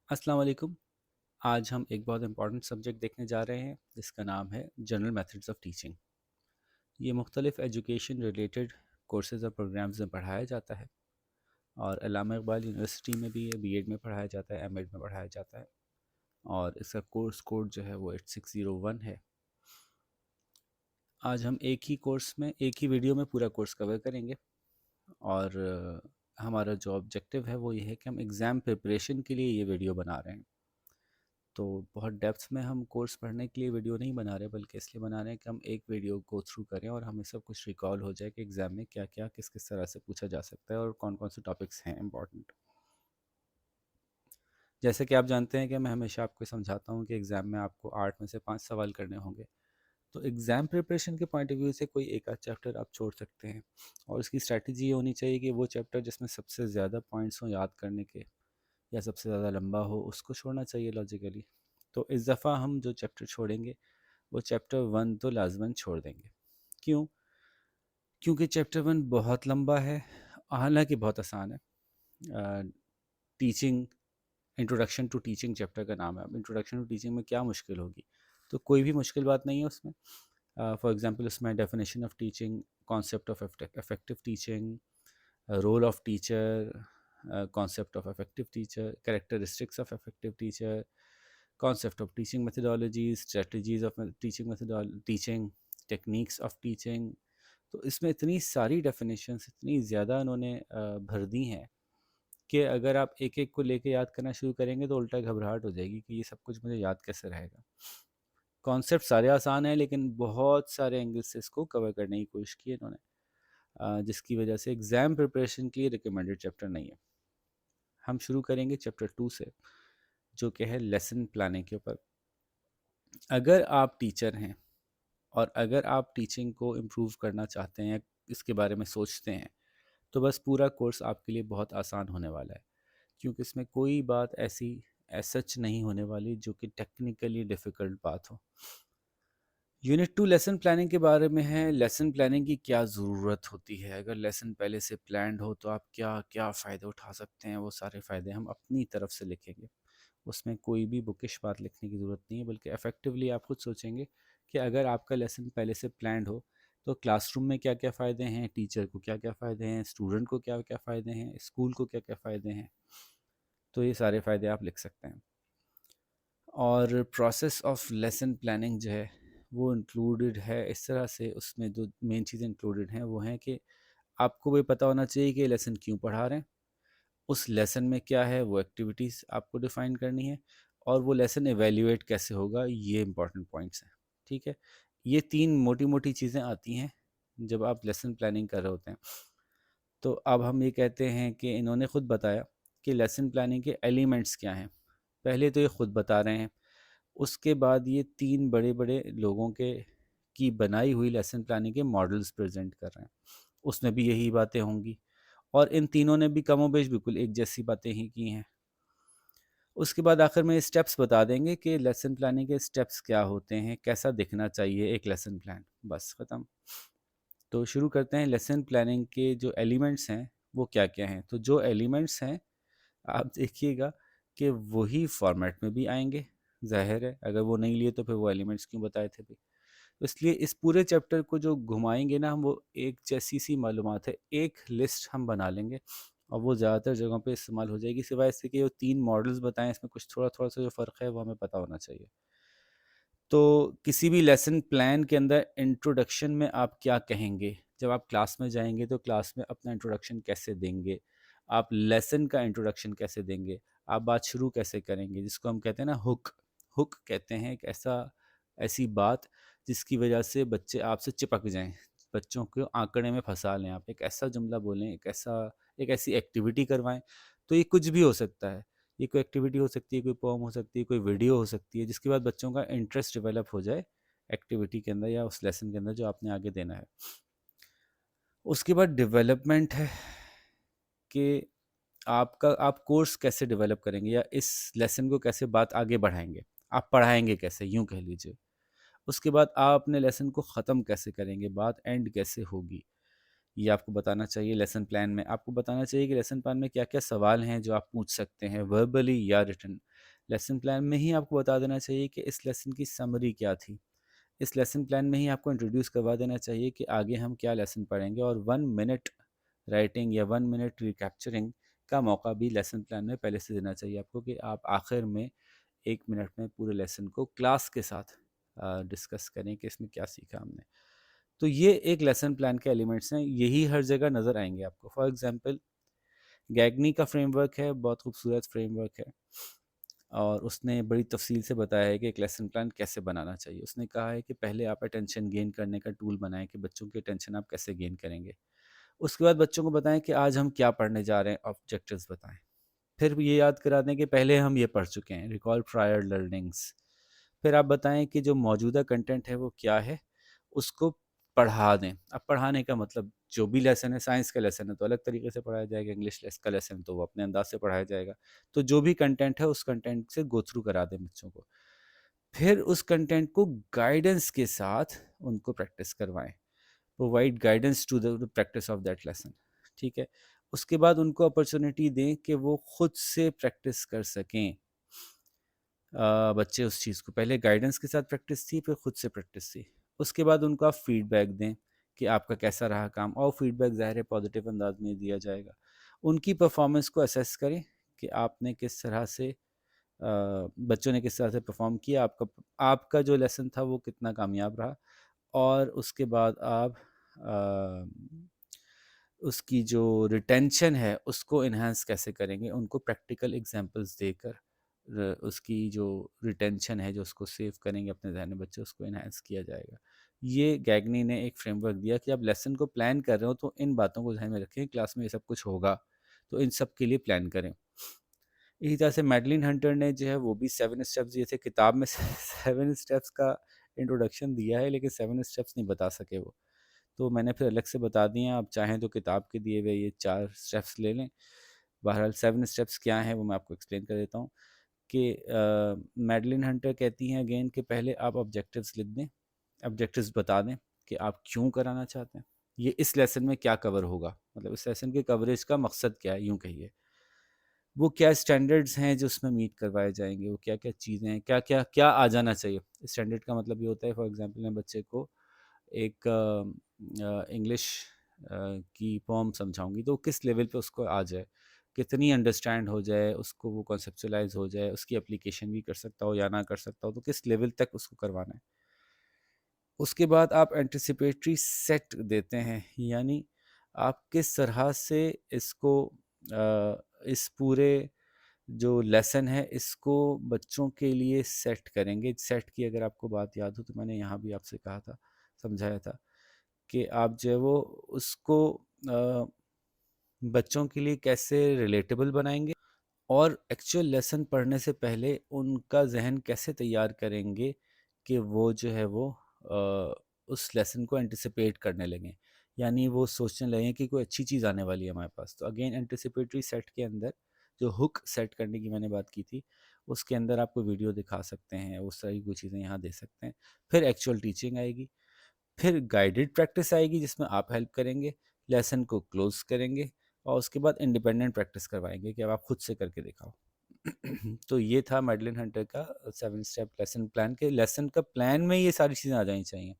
अस्सलाम वालेकुम। आज हम एक बहुत इंपॉर्टेंट सब्जेक्ट देखने जा रहे हैं जिसका नाम है जनरल मेथड्स ऑफ टीचिंग। ये मुख्तलिफ एजुकेशन रिलेटेड कोर्सेज़ और प्रोग्राम्स में पढ़ाया जाता है और अल्लामा इकबाल यूनिवर्सिटी में भी ये बीएड में पढ़ाया जाता है, एमएड में पढ़ाया जाता है और इसका कोर्स कोड जो है वो 8601 है। आज हम एक ही कोर्स में एक ही वीडियो में पूरा कोर्स कवर करेंगे और हमारा जो ऑब्जेक्टिव है वो ये है कि हम एग्ज़ाम प्रिपरेशन के लिए ये वीडियो बना रहे हैं। तो बहुत डेप्थ में हम कोर्स पढ़ने के लिए वीडियो नहीं बना रहे, बल्कि इसलिए बना रहे हैं कि हम एक वीडियो गो थ्रू करें और हमें सब कुछ रिकॉल हो जाए कि एग्ज़ाम में क्या क्या किस किस तरह से पूछा जा सकता है और कौन कौन से टॉपिक्स हैं इम्पॉर्टेंट। जैसे कि आप जानते हैं कि मैं हमेशा आपको समझाता हूँ कि एग्ज़ाम में आपको 8 में से 5 सवाल करने होंगे। तो एग्ज़ाम प्रिपरेशन के पॉइंट ऑफ व्यू से कोई एक आध चैप्टर आप छोड़ सकते हैं और उसकी स्ट्रैटेजी ये होनी चाहिए कि वो चैप्टर जिसमें सबसे ज़्यादा पॉइंट्स हों याद करने के या सबसे ज़्यादा लंबा हो उसको छोड़ना चाहिए लॉजिकली। तो इस दफ़ा हम जो चैप्टर छोड़ेंगे वो चैप्टर 1 तो लाजमन छोड़ देंगे। क्यों? क्योंकि चैप्टर 1 बहुत लंबा है, हालांकि बहुत आसान है। Teaching, introduction to teaching chapter का नाम है। अब इंट्रोडक्शन टू टीचिंग में क्या मुश्किल होगी? तो कोई भी मुश्किल बात नहीं है उसमें। फॉर एग्जांपल उसमें definition of teaching, concept of effective teaching, role of teacher, concept of effective teacher, characteristics of effective teacher, concept of teaching methodologies, strategies of teaching teaching, techniques of teaching। तो इसमें इतनी सारी definitions इतनी ज़्यादा उन्होंने भर दी हैं कि अगर आप एक एक को लेके याद करना शुरू करेंगे तो उल्टा घबराहट हो जाएगी कि ये सब कुछ मुझे याद कैसे रहेगा। कॉन्सेप्ट सारे आसान हैं लेकिन बहुत सारे एंगल से इसको कवर करने की कोशिश की है इन्होंने, जिसकी वजह से एग्ज़ाम प्रिपरेशन के लिए रिकमेंडेड चैप्टर नहीं है। हम शुरू करेंगे चैप्टर 2 से, जो कि है लेसन प्लानिंग के ऊपर। अगर आप टीचर हैं और अगर आप टीचिंग को इम्प्रूव करना चाहते हैं, इसके बारे में सोचते हैं, तो बस पूरा कोर्स आपके लिए बहुत आसान होने वाला है, क्योंकि इसमें कोई बात ऐसी सच नहीं होने वाली जो कि टेक्निकली डिफ़िकल्ट बात हो। यूनिट 2 लेसन प्लानिंग के बारे में है। लेसन प्लानिंग की क्या ज़रूरत होती है? अगर लेसन पहले से प्लान्ड हो तो आप क्या क्या फ़ायदे उठा सकते हैं, वो सारे फ़ायदे हम अपनी तरफ से लिखेंगे। उसमें कोई भी बुकिश बात लिखने की ज़रूरत नहीं है, बल्कि इफ़ेक्टिवली आप खुद सोचेंगे कि अगर आपका लेसन पहले से प्लान्ड हो तो क्लासरूम में क्या क्या फ़ायदे हैं, टीचर को क्या क्या फ़ायदे हैं, स्टूडेंट को क्या क्या फ़ायदे हैं, स्कूल को क्या क्या फ़ायदे हैं। तो ये सारे फ़ायदे आप लिख सकते हैं। और प्रोसेस ऑफ लेसन प्लानिंग जो है वो इंक्लूडेड है इस तरह से, उसमें जो मेन चीज़ें इंक्लूडेड हैं वो हैं कि आपको भी पता होना चाहिए कि ये लेसन क्यों पढ़ा रहे हैं, उस लेसन में क्या है वो एक्टिविटीज़ आपको डिफ़ाइन करनी है, और वो लेसन एवेल्यूएट कैसे होगा, ये इंपॉर्टेंट पॉइंट्स हैं। ठीक है, ये 3 मोटी मोटी चीज़ें आती हैं जब आप लेसन प्लानिंग कर रहे होते हैं। तो अब हम ये कहते हैं कि इन्होंने ख़ुद बताया कि लेसन प्लानिंग के एलिमेंट्स क्या हैं। पहले तो ये ख़ुद बता रहे हैं, उसके बाद ये 3 बड़े बड़े लोगों के की बनाई हुई लेसन प्लानिंग के मॉडल्स प्रेजेंट कर रहे हैं, उसमें भी यही बातें होंगी और इन तीनों ने भी कमोबेश बिल्कुल एक जैसी बातें ही की हैं। उसके बाद आखिर में स्टेप्स बता देंगे कि लेसन प्लानिंग के स्टेप्स क्या होते हैं, कैसा दिखना चाहिए एक लेसन प्लान, बस ख़त्म। तो शुरू करते हैं। लेसन प्लानिंग के जो एलिमेंट्स हैं वो क्या क्या हैं। तो जो एलिमेंट्स हैं आप देखिएगा कि वही फॉर्मेट में भी आएंगे, ज़ाहिर है, अगर वो नहीं लिए तो फिर वो एलिमेंट्स क्यों बताए थे भाई। तो इसलिए इस पूरे चैप्टर को जो घुमाएंगे ना हम, वो एक जैसी सी मालूमात है, एक लिस्ट हम बना लेंगे और वो ज़्यादातर जगहों पे इस्तेमाल हो जाएगी, सिवाय इसके कि वो 3 मॉडल्स बताएं, इसमें कुछ थोड़ा थोड़ा सा जो फ़र्क है वो हमें पता होना चाहिए। तो किसी भी लेसन प्लान के अंदर इंट्रोडक्शन में आप क्या कहेंगे, जब आप क्लास में जाएंगे तो क्लास में अपना इंट्रोडक्शन कैसे देंगे, आप लेसन का इंट्रोडक्शन कैसे देंगे, आप बात शुरू कैसे करेंगे, जिसको हम कहते हैं ना हुक। हुक कहते हैं एक ऐसी बात जिसकी वजह से बच्चे आपसे चिपक जाएं, बच्चों को आंकड़े में फंसा लें। आप एक ऐसा जुमला बोलें, एक ऐसी एक्टिविटी करवाएं। तो ये कुछ भी हो सकता है, ये कोई एक्टिविटी हो सकती है, कोई पोम हो सकती है, कोई वीडियो हो सकती है, जिसके बाद बच्चों का इंटरेस्ट डेवलप हो जाए एक्टिविटी के अंदर या उस लेसन के अंदर जो आपने आगे देना है। उसके बाद डेवलपमेंट है कि आप कोर्स कैसे डेवलप करेंगे या इस लेसन को कैसे बात आगे बढ़ाएंगे, आप पढ़ाएंगे कैसे, यूं कह लीजिए। उसके बाद आप अपने लेसन को ख़त्म कैसे करेंगे, बात एंड कैसे होगी, ये आपको बताना चाहिए। लेसन प्लान में आपको बताना चाहिए कि लेसन प्लान में क्या क्या सवाल हैं जो आप पूछ सकते हैं, वर्बली या रिटन। लेसन प्लान में ही आपको बता देना चाहिए कि इस लेसन की समरी क्या थी। इस लेसन प्लान में ही आपको इंट्रोड्यूस करवा देना चाहिए कि आगे हम क्या लेसन पढ़ेंगे, और 1 मिनट राइटिंग या 1 मिनट रिकैप्चरिंग का मौका भी लेसन प्लान में पहले से देना चाहिए आपको, कि आप आखिर में 1 मिनट में पूरे लेसन को क्लास के साथ डिस्कस करें कि इसमें क्या सीखा हमने। तो ये एक लेसन प्लान के एलिमेंट्स हैं, यही हर जगह नज़र आएंगे आपको। फॉर एग्जांपल गैगनी का फ्रेमवर्क है, बहुत खूबसूरत फ्रेमवर्क है, और उसने बड़ी तफसील से बताया है कि एक लेसन प्लान कैसे बनाना चाहिए। उसने कहा है कि पहले आप अटेंशन गेन करने का टूल बनाएं, कि बच्चों की अटेंशन आप कैसे गेन करेंगे। उसके बाद बच्चों को बताएं कि आज हम क्या पढ़ने जा रहे हैं, ऑब्जेक्टिव्स बताएं। फिर ये याद करा दें कि पहले हम ये पढ़ चुके हैं, रिकॉल प्रायर लर्निंग्स। फिर आप बताएं कि जो मौजूदा कंटेंट है वो क्या है, उसको पढ़ा दें। अब पढ़ाने का मतलब जो भी लेसन है, साइंस का लेसन है तो अलग तरीके से पढ़ाया जाएगा, इंग्लिश का लेसन तो वो अपने अंदाज से पढ़ाया जाएगा। तो जो भी कंटेंट है उस कंटेंट से गो थ्रू करा दें बच्चों को। फिर उस कंटेंट को गाइडेंस के साथ उनको प्रैक्टिस करवाएं, provide guidance to the practice of that lesson. ठीक है। उसके बाद उनको अपॉर्चुनिटी दें कि वो खुद से प्रैक्टिस कर सकें। बच्चे उस चीज़ को, पहले गाइडेंस के साथ प्रैक्टिस थी, फिर खुद से प्रैक्टिस थी। उसके बाद उनको आप फीडबैक दें कि आपका कैसा रहा काम, और फीडबैक ज़ाहिर है पॉजिटिव अंदाज में दिया जाएगा। उनकी परफॉर्मेंस को असेस करें कि आपने किस तरह से बच्चों ने किस तरह से परफॉर्म किया, आपका आपका जो लेसन था वो कितना कामयाब रहा। और उसके बाद आप उसकी जो रिटेंशन है उसको इन्हांस कैसे करेंगे, उनको प्रैक्टिकल एग्जांपल्स देकर उसकी जो रिटेंशन है, जो उसको सेव करेंगे अपने जहन में बच्चे, उसको इन्हांस किया जाएगा। ये गैगनी ने एक फ्रेमवर्क दिया कि आप लेसन को प्लान कर रहे हो तो इन बातों को ध्यान में रखें, क्लास में ये सब कुछ होगा तो इन सब के लिए प्लान करें। इसी तरह से मैडलिन हंटर ने जो है वो भी 7 स्टेप्स दिए थे किताब में। 7 स्टेप्स का इंट्रोडक्शन दिया है, लेकिन 7 स्टेप्स नहीं बता सके वो, तो मैंने फिर अलग से बता दिए हैं। आप चाहें तो किताब के दिए हुए ये 4 स्टेप्स ले लें। बहरहाल 7 स्टेप्स क्या हैं वो मैं आपको एक्सप्लेन कर देता हूँ। कि मैडलिन हंटर कहती हैं अगेन कि पहले आप ऑब्जेक्टिव्स लिख दें, ऑब्जेक्टिव्स बता दें कि आप क्यों कराना चाहते हैं, ये इस लेसन में क्या कवर होगा, मतलब इस लेसन के कवरेज का मकसद क्या है, यूँ कहिए। वो क्या स्टैंडर्ड्स हैं जो उसमें मीट करवाए जाएंगे, वो क्या क्या चीज़ें हैं, क्या क्या क्या आ जाना चाहिए। स्टैंडर्ड का मतलब ये होता है, फॉर एग्जांपल मैं बच्चे को एक इंग्लिश की पोम समझाऊंगी तो किस लेवल पे उसको आ जाए, कितनी अंडरस्टैंड हो जाए उसको, वो कॉन्सेप्चुलाइज हो जाए, उसकी एप्लीकेशन भी कर सकता हो या ना कर सकता हो, तो किस लेवल तक उसको करवाना है। उसके बाद आप एंटिसिपेटरी सेट देते हैं, यानी आप किस तरह से इसको इस पूरे जो लेसन है इसको बच्चों के लिए सेट करेंगे। सेट की अगर आपको बात याद हो तो मैंने यहाँ भी आपसे कहा था, समझाया था कि आप जो है वो उसको बच्चों के लिए कैसे रिलेटेबल बनाएंगे, और एक्चुअल लेसन पढ़ने से पहले उनका जहन कैसे तैयार करेंगे कि वो जो है वो उस लेसन को एंटिसिपेट करने लगें, यानी वो सोचने लगें कि कोई अच्छी चीज़ आने वाली है हमारे पास। तो अगेन एंटिसिपेटरी सेट के अंदर जो हुक सेट करने की मैंने बात की थी, उसके अंदर आपको वीडियो दिखा सकते हैं, उस तरह की कुछ चीज़ें यहाँ दे सकते हैं। फिर एक्चुअल टीचिंग आएगी, फिर गाइडेड प्रैक्टिस आएगी जिसमें आप हेल्प करेंगे, लेसन को क्लोज करेंगे, और उसके बाद इंडिपेंडेंट प्रैक्टिस करवाएंगे कि अब आप खुद से करके दिखाओ। तो ये था मेडलिन हंटर का 7 स्टेप लेसन प्लान, के लेसन का प्लान में ये सारी चीज़ें आ जानी चाहिए।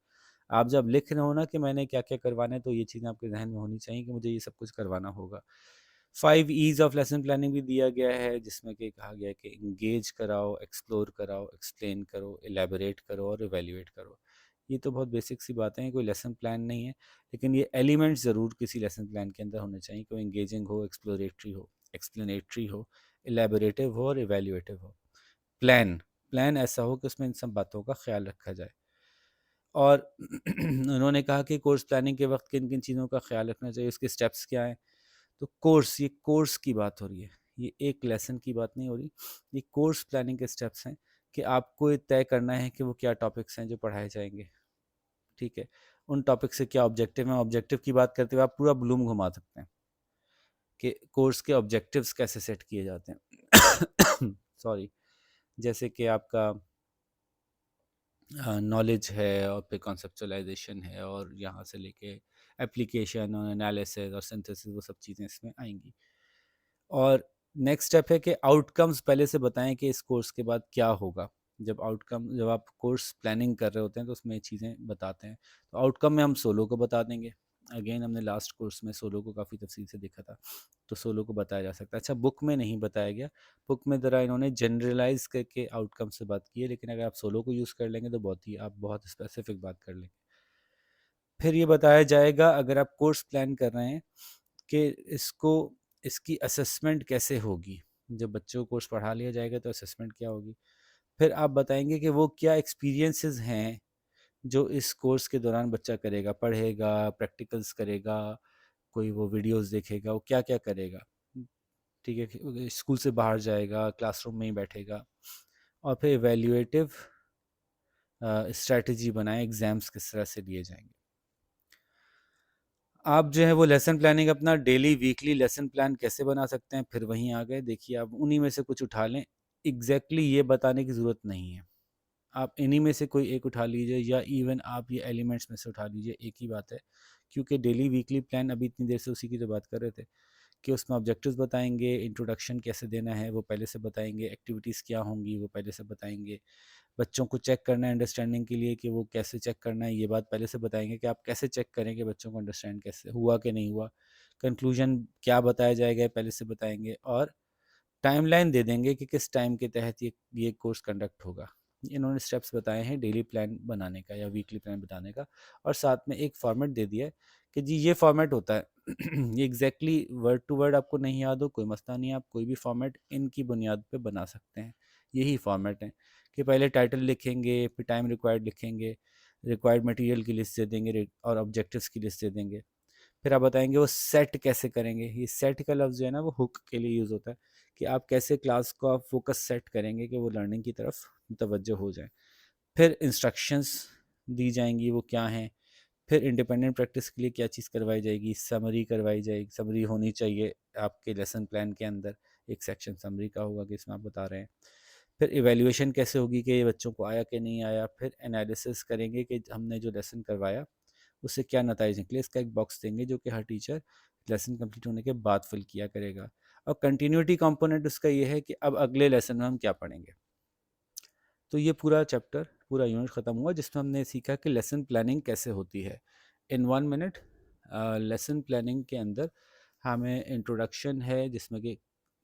आप जब लिख रहे हो ना कि मैंने क्या क्या करवाना है, तो ये चीज़ें आपके जहन में होनी चाहिए कि मुझे ये सब कुछ करवाना होगा। 5 E's ऑफ लेसन प्लानिंग भी दिया गया है, जिसमें कि कहा गया है कि इंगेज कराओ, एक्सप्लोर कराओ, एक्सप्लेन करो, एलेबोरेट करो और इवेल्युएट करो। ये तो बहुत बेसिक सी बातें हैं, कोई लेसन प्लान नहीं है, लेकिन ये एलिमेंट्स ज़रूर किसी लेसन प्लान के अंदर होने चाहिए कि वो इंगेजिंग हो, एक्सप्लोरेटरी हो, एक्सप्लेनेटरी हो, एलेबोरेटिव हो और इवेल्युएटिव हो। प्लान प्लान ऐसा हो कि उसमें इन सब बातों का ख्याल रखा जाए। और उन्होंने कहा कि कोर्स प्लानिंग के वक्त किन किन चीज़ों का ख्याल रखना चाहिए, उसके स्टेप्स क्या हैं। तो कोर्स, ये कोर्स की बात हो रही है, ये एक लेसन की बात नहीं हो रही। ये कोर्स प्लानिंग के स्टेप्स हैं कि आपको ये तय करना है कि वो क्या टॉपिक्स हैं जो पढ़ाए जाएंगे। ठीक है। उन टॉपिक से क्या ऑब्जेक्टिव है, ऑब्जेक्टिव की बात करते हुए आप पूरा ब्लूम घुमा सकते हैं कि कोर्स के ऑब्जेक्टिव्स कैसे सेट किए जाते हैं। सॉरी। जैसे कि आपका नॉलेज है, और फिर कॉन्सेप्चुलाइजेशन है, और यहाँ से लेके एप्लीकेशन और एनालिसिस और सिंथेसिस, वो सब चीज़ें इसमें आएंगी। और नेक्स्ट स्टेप है कि आउटकम्स पहले से बताएं कि इस कोर्स के बाद क्या होगा। जब आप कोर्स प्लानिंग कर रहे होते हैं तो उसमें ये चीज़ें बताते हैं। तो आउटकम में हम सोलो को बता देंगे। अगेन हमने लास्ट कोर्स में सोलो को काफ़ी तफसील से देखा था, तो सोलो को बताया जा सकता है। अच्छा, बुक में नहीं बताया गया, बुक में ज़रा इन्होंने जनरलाइज करके आउटकम से बात की है, लेकिन अगर आप सोलो को यूज़ कर लेंगे तो आप बहुत स्पेसिफिक बात कर लेंगे। फिर ये बताया जाएगा अगर आप कोर्स प्लान कर रहे हैं कि इसकी असेसमेंट कैसे होगी। जब बच्चों को कोर्स पढ़ा लिया जाएगा तो असेसमेंट क्या होगी। फिर आप बताएंगे कि वो क्या एक्सपीरियंसेस हैं जो इस कोर्स के दौरान बच्चा करेगा, पढ़ेगा, प्रैक्टिकल्स करेगा, कोई वो वीडियोस देखेगा, वो क्या क्या करेगा। ठीक है, स्कूल से बाहर जाएगा, क्लासरूम में ही बैठेगा। और फिर एवेल्यूएटिव स्ट्रैटेजी बनाएं, एग्ज़ाम्स किस तरह से लिए जाएंगे। आप जो है वो लेसन प्लानिंग अपना डेली वीकली लेसन प्लान कैसे बना सकते हैं, फिर वहीं आ गए। देखिए, आप उन्हीं में से कुछ उठा लें, ये बताने की ज़रूरत नहीं है। आप इन्हीं में से कोई एक उठा लीजिए, या इवन आप ये एलिमेंट्स में से उठा लीजिए, एक ही बात है। क्योंकि डेली वीकली प्लान, अभी इतनी देर से उसी की तो बात कर रहे थे कि उसमें ऑब्जेक्टिव्स बताएंगे, इंट्रोडक्शन कैसे देना है वो पहले से बताएंगे, एक्टिविटीज़ क्या होंगी वो पहले से बताएंगे, बच्चों को चेक करना है अंडरस्टैंडिंग के लिए कि वो कैसे चेक करना है ये बात पहले से बताएंगे कि आप कैसे चेक करें कि बच्चों को अंडरस्टैंड कैसे हुआ कि नहीं हुआ। कंक्लूजन क्या बताया जाएगा पहले से बताएंगे, और टाइमलाइन दे देंगे कि किस टाइम के तहत ये कोर्स कंडक्ट होगा। इन्होंने स्टेप्स बताए हैं डेली प्लान बनाने का या वीकली प्लान बनाने का, और साथ में एक फॉर्मेट दे दिया है कि जी ये फॉर्मेट होता है। ये एग्जैक्टली वर्ड टू वर्ड आपको नहीं याद हो, कोई मसला नहीं है, आप कोई भी फॉर्मेट इनकी बुनियाद पे बना सकते हैं। यही फॉर्मेट है कि पहले टाइटल लिखेंगे, फिर टाइम रिक्वायर्ड लिखेंगे, रिक्वायर्ड मटेरियल की लिस्ट दे देंगे और ऑब्जेक्टिव्स की लिस्ट दे देंगे। फिर आप बताएंगे वो सेट कैसे करेंगे। ये सेट का लफ्ज़ जो है ना वो हुक के लिए यूज़ होता है कि आप कैसे क्लास को आप फोकस सेट करेंगे कि वो लर्निंग की तरफ मुतवज्जो हो जाए। फिर इंस्ट्रक्शंस दी जाएंगी, वो क्या हैं। फिर इंडिपेंडेंट प्रैक्टिस के लिए क्या चीज़ करवाई जाएगी, समरी करवाई जाएगी, समरी होनी चाहिए आपके लेसन प्लान के अंदर। एक सेक्शन समरी का होगा कि इसमें आप बता रहे हैं। फिर इवेल्युएशन कैसे होगी कि ये बच्चों को आया कि नहीं आया। फिर एनालिसिस करेंगे कि हमने जो लेसन करवाया उससे क्या नतीजे निकले, इसका एक बॉक्स देंगे जो कि हर टीचर लेसन कंप्लीट होने के बाद फिल किया करेगा। और कंटिन्यूटी कंपोनेंट उसका ये है कि अब अगले लेसन में हम क्या पढ़ेंगे। तो ये पूरा चैप्टर, पूरा यूनिट ख़त्म हुआ जिसमें हमने सीखा कि लेसन प्लानिंग कैसे होती है। इन 1 मिनट लेसन प्लानिंग के अंदर हमें इंट्रोडक्शन है जिसमें कि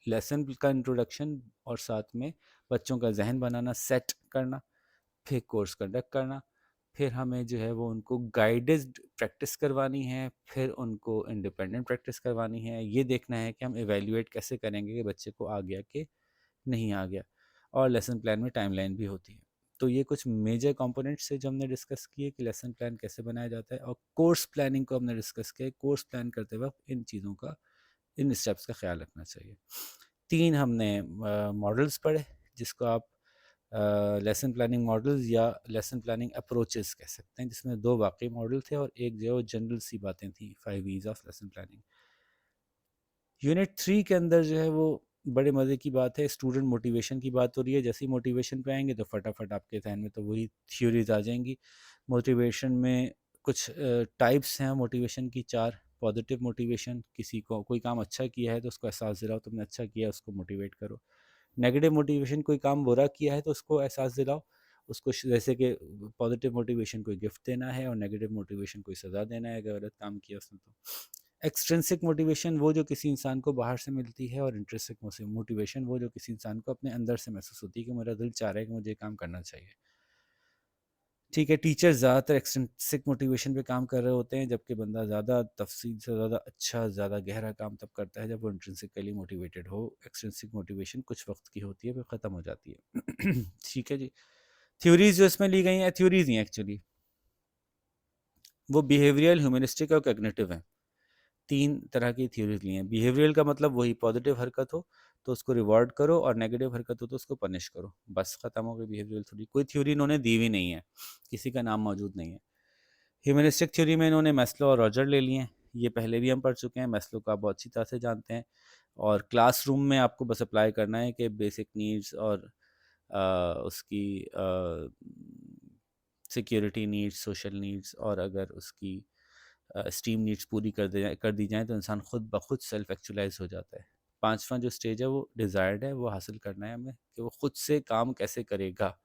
लेसन का इंट्रोडक्शन, और साथ में बच्चों का जहन बनाना, सेट करना, फिर कोर्स कंडक्ट करना, फिर हमें जो है वो उनको गाइडेड प्रैक्टिस करवानी है, फिर उनको इंडिपेंडेंट प्रैक्टिस करवानी है। ये देखना है कि हम एवेल्यूएट कैसे करेंगे कि बच्चे को आ गया कि नहीं आ गया। और लेसन प्लान में टाइमलाइन भी होती है। तो ये कुछ मेजर कंपोनेंट्स है जो हमने डिस्कस किए कि लेसन प्लान कैसे बनाया जाता है। और कोर्स प्लानिंग को हमने डिस्कस किया, कोर्स प्लान करते वक्त इन चीज़ों का, इन स्टेप्स का ख्याल रखना चाहिए। 3 हमने मॉडल्स पढ़े जिसको आप लेसन प्लानिंग मॉडल्स या लेसन प्लानिंग अप्रोचेस कह सकते हैं, जिसमें 2 वाकई मॉडल थे और एक जो जनरल सी बातें थी, 5 वीज ऑफ लेसन प्लानिंग। यूनिट 3 के अंदर जो है वो बड़े मज़े की बात है, स्टूडेंट मोटिवेशन की बात हो रही है। जैसे ही मोटिवेशन पे आएंगे तो फटाफट आपके जहन में तो वही थ्योरीज आ जाएंगी। मोटिवेशन में कुछ टाइप्स हैं मोटिवेशन की, 4। पॉजिटिव मोटिवेशन, किसी को कोई काम अच्छा किया है तो उसको एहसास दिलाओ तुमने अच्छा किया, उसको मोटिवेट करो। नेगेटिव मोटिवेशन, कोई काम बुरा किया है तो उसको एहसास दिलाओ उसको, जैसे कि पॉजिटिव मोटिवेशन कोई गिफ्ट देना है और नेगेटिव मोटिवेशन कोई सज़ा देना है अगर गलत काम किया उसने तो। एक्सट्रिंसिक मोटिवेशन वो जो किसी इंसान को बाहर से मिलती है, और इंट्रिंसिक मोटिवेशन वो जो किसी इंसान को अपने अंदर से महसूस होती है कि मेरा दिल चाह रहा है कि मुझे काम करना चाहिए। ठीक है, टीचर ज़्यादातर एक्सट्रिंसिक मोटिवेशन पे काम कर रहे होते हैं, जबकि बंदा ज़्यादा तफसील से ज़्यादा अच्छा, ज़्यादा गहरा काम तब करता है जब वो इंट्रिंसिकली मोटिवेटेड हो। एक्सट्रिंसिक मोटिवेशन कुछ वक्त की होती है फिर ख़त्म हो जाती है। ठीक है जी। थ्योरीज जो इसमें ली गई हैं, थ्योरीज ही एक्चुअली वो बिहेवियरल, ह्यूमनिस्टिक और कॉग्निटिव हैं। 3 तरह की थ्योरीज ली हैं। बिहेवियरल का मतलब वही पॉजिटिव हरकत हो तो उसको रिवॉर्ड करो, और नेगेटिव हरकत हो तो उसको पनिश करो, बस खत्म हो गई बिहेवियरल थ्योरी। कोई थ्योरी इन्होंने दी भी नहीं है, किसी का नाम मौजूद नहीं है। ह्यूमनिस्टिक थ्योरी में इन्होंने मैस्लो और रॉजर ले लिए हैं। ये पहले भी हम पढ़ चुके हैं, मैस्लो को आप बहुत अच्छी तरह से जानते हैं, और क्लासरूम में आपको बस अप्लाई करना है कि बेसिक नीड्स और उसकी सिक्योरिटी नीड्स, सोशल नीड्स, और अगर उसकी स्टीम नीड्स पूरी कर दी जाए तो इंसान खुद ब खुद सेल्फ एक्चुअलाइज हो जाता है। पांचवा जो स्टेज है वो डिज़ायर्ड है, वो हासिल करना है हमें कि वो खुद से काम कैसे करेगा,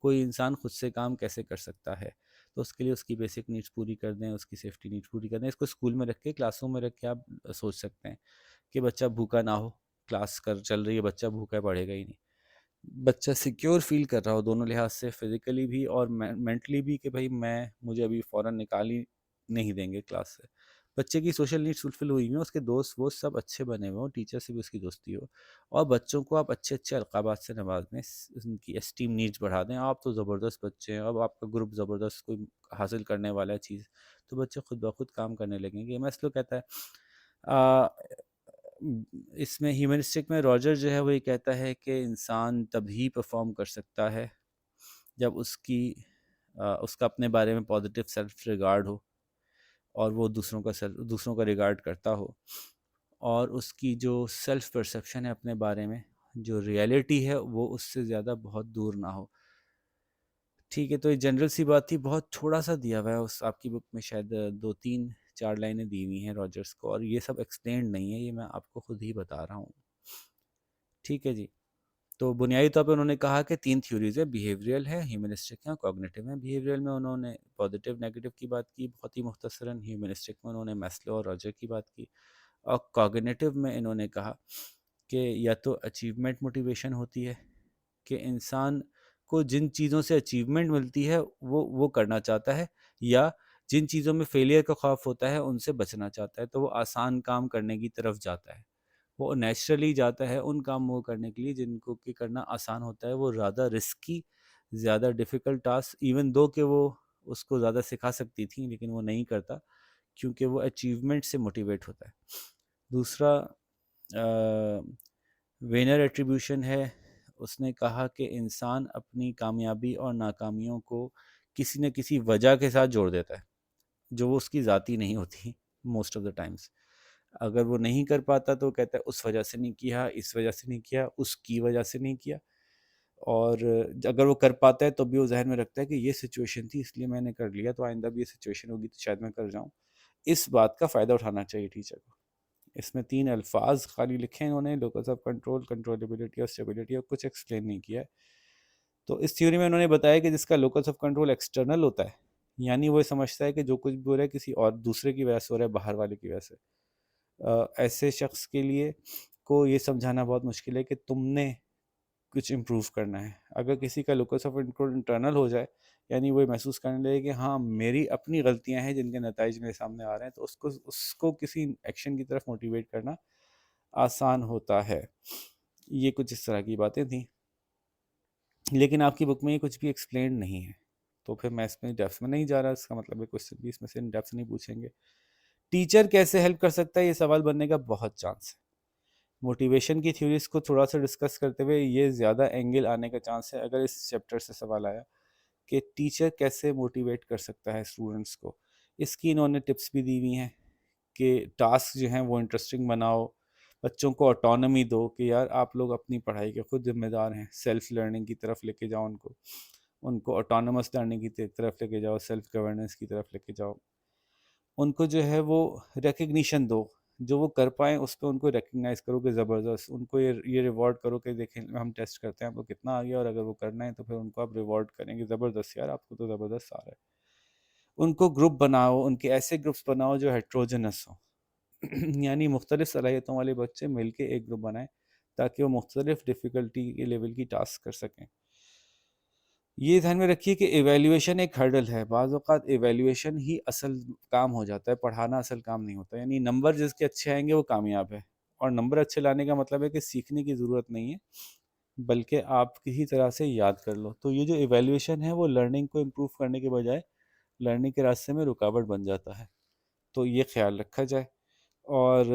कोई इंसान खुद से काम कैसे कर सकता है। तो उसके लिए उसकी बेसिक नीड्स पूरी कर दें, उसकी सेफ्टी नीड्स पूरी कर दें। इसको स्कूल में रख के, क्लासरूम में रख के आप सोच सकते हैं कि बच्चा भूखा ना हो, क्लास कर चल रही है, बच्चा भूखा है, पढ़ेगा ही नहीं। बच्चा सिक्योर फील कर रहा हो दोनों लिहाज से, फिजिकली भी और मेंटली भी, कि भाई मैं मुझे अभी फ़ौरन निकाल ही नहीं देंगे क्लास से। बच्चे की सोशल नीड्स फुलफिल हुई हुई हैं, उसके दोस्त वो सब अच्छे बने हुए हों, टीचर से भी उसकी दोस्ती हो, और बच्चों को आप अच्छे अच्छे अलक़ाबात से नवाज दें, उनकी एस्टीम नीड्स बढ़ा दें। आप तो ज़बरदस्त बच्चे हैं, अब आपका ग्रुप ज़बरदस्त कोई हासिल करने वाला है चीज़, तो बच्चे खुद ब खुद काम करने लगेंगे। मैस्लो कहता है, आ, इसमें ह्यूमनिस्टिक में रॉजर जो है वो ये कहता है कि इंसान तभी परफॉर्म कर सकता है जब उसका अपने बारे में पॉजिटिव सेल्फ रिगार्ड हो, और वो दूसरों का रिगार्ड करता हो, और उसकी जो सेल्फ परसेप्शन है अपने बारे में, जो रियलिटी है वो उससे ज़्यादा बहुत दूर ना हो। ठीक है, तो ये जनरल सी बात थी, बहुत थोड़ा सा दिया हुआ है उस आपकी बुक में, शायद 2 3 4 लाइनें दी हुई हैं रॉजर्स को, और ये सब एक्सप्लेन नहीं है, ये मैं आपको खुद ही बता रहा हूँ। ठीक है जी। तो बुनियादी तौर पे उन्होंने कहा कि 3 थ्योरीज है, बिहेवियरल है, ह्यूमनिस्टिक है, कॉग्निटिव है। बिहेवियरल में उन्होंने पॉजिटिव नेगेटिव की बात की बहुत ही मुख्तसरन, ह्यूमनिस्टिक में उन्होंने मैस्लो और रॉजर की बात की, और कॉग्निटिव में इन्होंने कहा कि या तो अचीवमेंट मोटिवेशन होती है, कि इंसान को जिन चीज़ों से अचीवमेंट मिलती है वो करना चाहता है, या जिन चीज़ों में फेलियर का खौफ होता है उनसे बचना चाहता है, तो वो आसान काम करने की तरफ जाता है। वो नेचुरली जाता है उन कामों को करने के लिए जिनको कि करना आसान होता है। वो ज़्यादा रिस्की, ज़्यादा डिफ़िकल्ट टास्क, इवन दो कि वो उसको ज़्यादा सिखा सकती थी, लेकिन वो नहीं करता क्योंकि वो अचीवमेंट से मोटिवेट होता है। दूसरा वेनर एट्रीब्यूशन है। उसने कहा कि इंसान अपनी कामयाबी और नाकामियों को किसी न किसी वजह के साथ जोड़ देता है, जो वो उसकी ज़ाती नहीं होती मोस्ट ऑफ द टाइम्स। अगर वो नहीं कर पाता तो कहता है उस वजह से नहीं किया, इस वजह से नहीं किया, उसकी वजह से नहीं किया। और अगर वो कर पाता है तो भी वो जहन में रखता है कि ये सिचुएशन थी इसलिए मैंने कर लिया, तो आइंदा भी ये सिचुएशन होगी तो शायद मैं कर जाऊँ। इस बात का फ़ायदा उठाना चाहिए टीचर को। इसमें 3 अल्फाज खाली लिखे हैं इन्होंने, लोकस ऑफ कंट्रोल, कंट्रोलेबिलिटी और स्टेबिलिटी, और कुछ एक्सप्लेन नहीं किया है। तो इस थ्योरी में उन्होंने बताया कि जिसका लोकस ऑफ कंट्रोल एक्सटर्नल होता है, यानी वो समझता है कि जो कुछ भी हो रहा है किसी और दूसरे की वजह से हो रहा है, बाहर वाले की वजह से। ऐसे शख्स के लिए को ये समझाना बहुत मुश्किल है कि तुमने कुछ इम्प्रूव करना है। अगर किसी का लोकस ऑफ कंट्रोल इंटरनल हो जाए, यानी वो महसूस करने लगे कि हाँ मेरी अपनी गलतियां हैं जिनके नतीजे मेरे सामने आ रहे हैं, तो उसको उसको किसी एक्शन की तरफ मोटिवेट करना आसान होता है। ये कुछ इस तरह की बातें थी, लेकिन आपकी बुक में ये कुछ भी एक्सप्लेन नहीं है, तो फिर मैं इसमें डेप्थ में नहीं जा रहा। इसका मतलब है क्वेश्चन भी इसमें से इन डेप्थ नहीं पूछेंगे। टीचर कैसे हेल्प कर सकता है, ये सवाल बनने का बहुत चांस है। मोटिवेशन की थ्योरीज को थोड़ा सा डिस्कस करते हुए ये ज़्यादा एंगल आने का चांस है, अगर इस चैप्टर से सवाल आया कि टीचर कैसे मोटिवेट कर सकता है स्टूडेंट्स को। इसकी इन्होंने टिप्स भी दी हुई हैं कि टास्क जो हैं वो इंटरेस्टिंग बनाओ, बच्चों को ऑटोनमी दो कि यार आप लोग अपनी पढ़ाई के खुद जिम्मेदार हैं, सेल्फ लर्निंग की तरफ लेके जाओ उनको, उनको ऑटोनमस लर्निंग की तरफ लेके जाओ, सेल्फ गवर्नेंस की तरफ लेके जाओ। उनको जो है वो रिकग्निशन दो, जो वो कर पाएँ उस पे उनको रिकग्नाइज करो कि ज़बरदस्त, उनको ये रिवॉर्ड करो कि देखें हम टेस्ट करते हैं आपको कितना आ गया, और अगर वो करना है तो फिर उनको आप रिवॉर्ड करेंगे, ज़बरदस्त यार आपको तो ज़बरदस्त आ रहा है। उनको ग्रुप बनाओ, उनके ऐसे ग्रुप्स बनाओ जो हेट्रोजेनस हो यानी मुख्तलिफ सलाहियतों वाले बच्चे मिलके एक ग्रुप बनाएं, ताकि वो मुख्तलिफ डिफ़िकल्टी के लेवल की टास्क कर सकें। ये ध्यान में रखिए कि एवेल्यूएशन एक हर्डल है, बाज़ औक़ात एवेल्यूएशन ही असल काम हो जाता है, पढ़ाना असल काम नहीं होता। यानी नंबर जिसके अच्छे आएंगे वो कामयाब है, और नंबर अच्छे लाने का मतलब है कि सीखने की ज़रूरत नहीं है, बल्कि आप किसी तरह से याद कर लो। तो ये जो एवेल्यूएशन है वो लर्निंग को इम्प्रूव करने के बजाय लर्निंग के रास्ते में रुकावट बन जाता है, तो ये ख्याल रखा जाए। और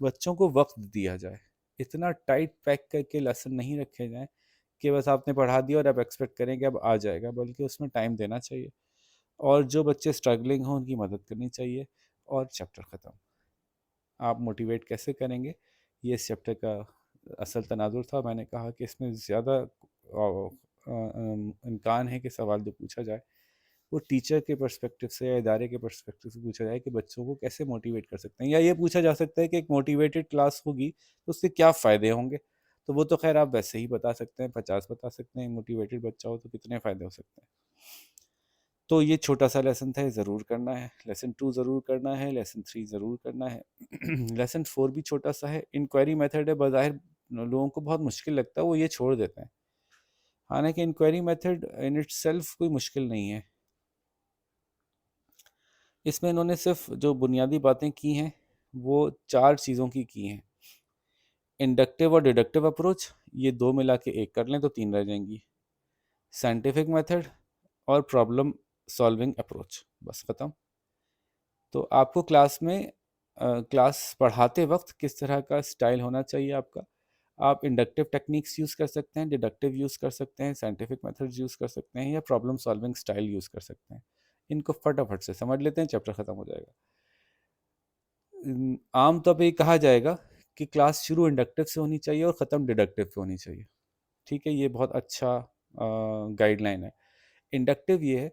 बच्चों को वक्त दिया जाए, इतना टाइट पैक करके लेसन नहीं रखे जाएं कि बस आपने पढ़ा दिया और आप एक्सपेक्ट करें कि अब आ जाएगा, बल्कि उसमें टाइम देना चाहिए। और जो बच्चे स्ट्रगलिंग हों उनकी मदद करनी चाहिए, और चैप्टर ख़त्म। आप मोटिवेट कैसे करेंगे, ये इस चैप्टर का असल तनाजुर था। मैंने कहा कि इसमें ज़्यादा इम्कान है कि सवाल जो पूछा जाए वो टीचर के पर्सपेक्टिव से या इदारे के पर्सपेक्टिव से पूछा जाए कि बच्चों को कैसे मोटिवेट कर सकते हैं, या ये पूछा जा सकता है कि एक मोटिवेटेड क्लास होगी तो उससे क्या फ़ायदे होंगे। तो वो तो खैर आप वैसे ही बता सकते हैं, 50 बता सकते हैं, मोटिवेटेड बच्चा हो तो कितने फ़ायदे हो सकते हैं। तो ये छोटा सा लेसन था, ये ज़रूर करना है। लेसन 2 ज़रूर करना है, लेसन 3 ज़रूर करना है। लेसन 4 भी छोटा सा है, इंक्वायरी मेथड है, बज़ाहिर लोगों को बहुत मुश्किल लगता है, वो ये छोड़ देते हैं। हालांकि इंक्वायरी मेथड इन इटसेल्फ कोई मुश्किल नहीं है। इसमें इन्होंने सिर्फ जो बुनियादी बातें की हैं वो 4 चीज़ों की हैं। इंडक्टिव और डिडक्टिव अप्रोच, ये 2 मिला के 1 कर लें तो 3 रह जाएंगी। साइंटिफिक मेथड और प्रॉब्लम सॉल्विंग अप्रोच, बस ख़त्म। तो आपको क्लास में क्लास पढ़ाते वक्त किस तरह का स्टाइल होना चाहिए आपका। आप इंडक्टिव टेक्निक्स यूज़ कर सकते हैं, डिडक्टिव यूज़ कर सकते हैं, साइंटिफिक मेथड्स यूज़ कर सकते हैं, या प्रॉब्लम सॉल्विंग स्टाइल यूज़ कर सकते हैं। इनको फटाफट से समझ लेते हैं, चैप्टर ख़त्म हो जाएगा। आम तौर पे ये कहा जाएगा कि क्लास शुरू इंडक्टिव से होनी चाहिए और ख़त्म डिडक्टिव से होनी चाहिए। ठीक है, ये बहुत अच्छा गाइडलाइन है। इंडक्टिव ये है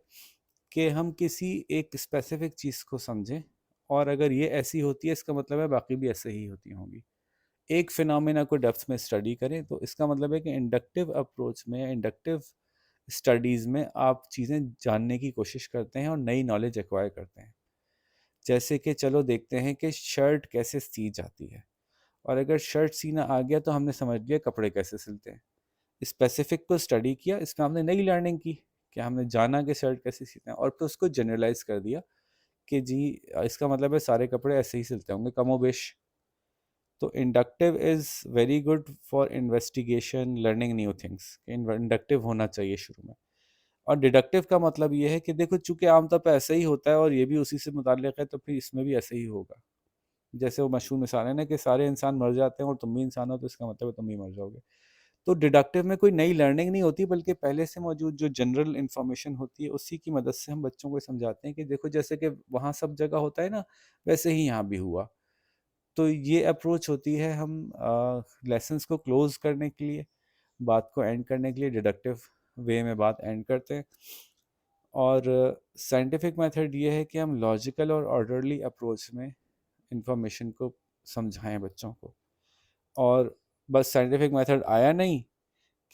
कि हम किसी एक स्पेसिफिक चीज़ को समझें, और अगर ये ऐसी होती है इसका मतलब है बाकी भी ऐसे ही होती होंगी। एक फिनोमेना को डेप्थ में स्टडी करें तो इसका मतलब है कि इंडक्टिव अप्रोच में, इंडक्टिव स्टडीज़ में आप चीज़ें जानने की कोशिश करते हैं और नई नॉलेज एक्वायर करते हैं। जैसे कि चलो देखते हैं कि शर्ट कैसे सी जाती है, और अगर शर्ट सीना आ गया तो हमने समझ लिया कपड़े कैसे सिलते हैं। स्पेसिफिक को स्टडी किया, इसमें हमने नई लर्निंग की कि हमने जाना कि शर्ट कैसे सीते हैं, और फिर उसको जनरलाइज कर दिया कि जी इसका मतलब है सारे कपड़े ऐसे ही सिलते होंगे कमोबेश। तो inductive is very good for investigation, learning new things. Inductive होना चाहिए शुरू में। और डिडक्टिव का मतलब ये है कि देखो चूंकि आमतौर पर ऐसा ही होता है और ये भी उसी से मुताल्लिक है, तो फिर इसमें भी ऐसे ही होगा। जैसे वो मशहूर मिसाल है ना कि सारे इंसान मर जाते हैं और तुम भी इंसान हो, तो इसका मतलब है तुम भी मर जाओगे। तो डिडक्टिव में कोई नई लर्निंग नहीं होती, बल्कि पहले से मौजूद जो जनरल इंफॉर्मेशन होती है उसी की मदद से हम बच्चों को समझाते हैं कि देखो जैसे कि वहाँ सब जगह होता है ना, वैसे ही यहाँ भी हुआ। तो ये अप्रोच होती है हम लेसन्स को क्लोज करने के लिए, बात को एंड करने के लिए डिडक्टिव वे में बात एंड करते हैं। और साइंटिफिक मेथड ये है कि हम लॉजिकल और ऑर्डरली अप्रोच में इंफॉर्मेशन को समझाएं बच्चों को। और बस साइंटिफिक मेथड आया नहीं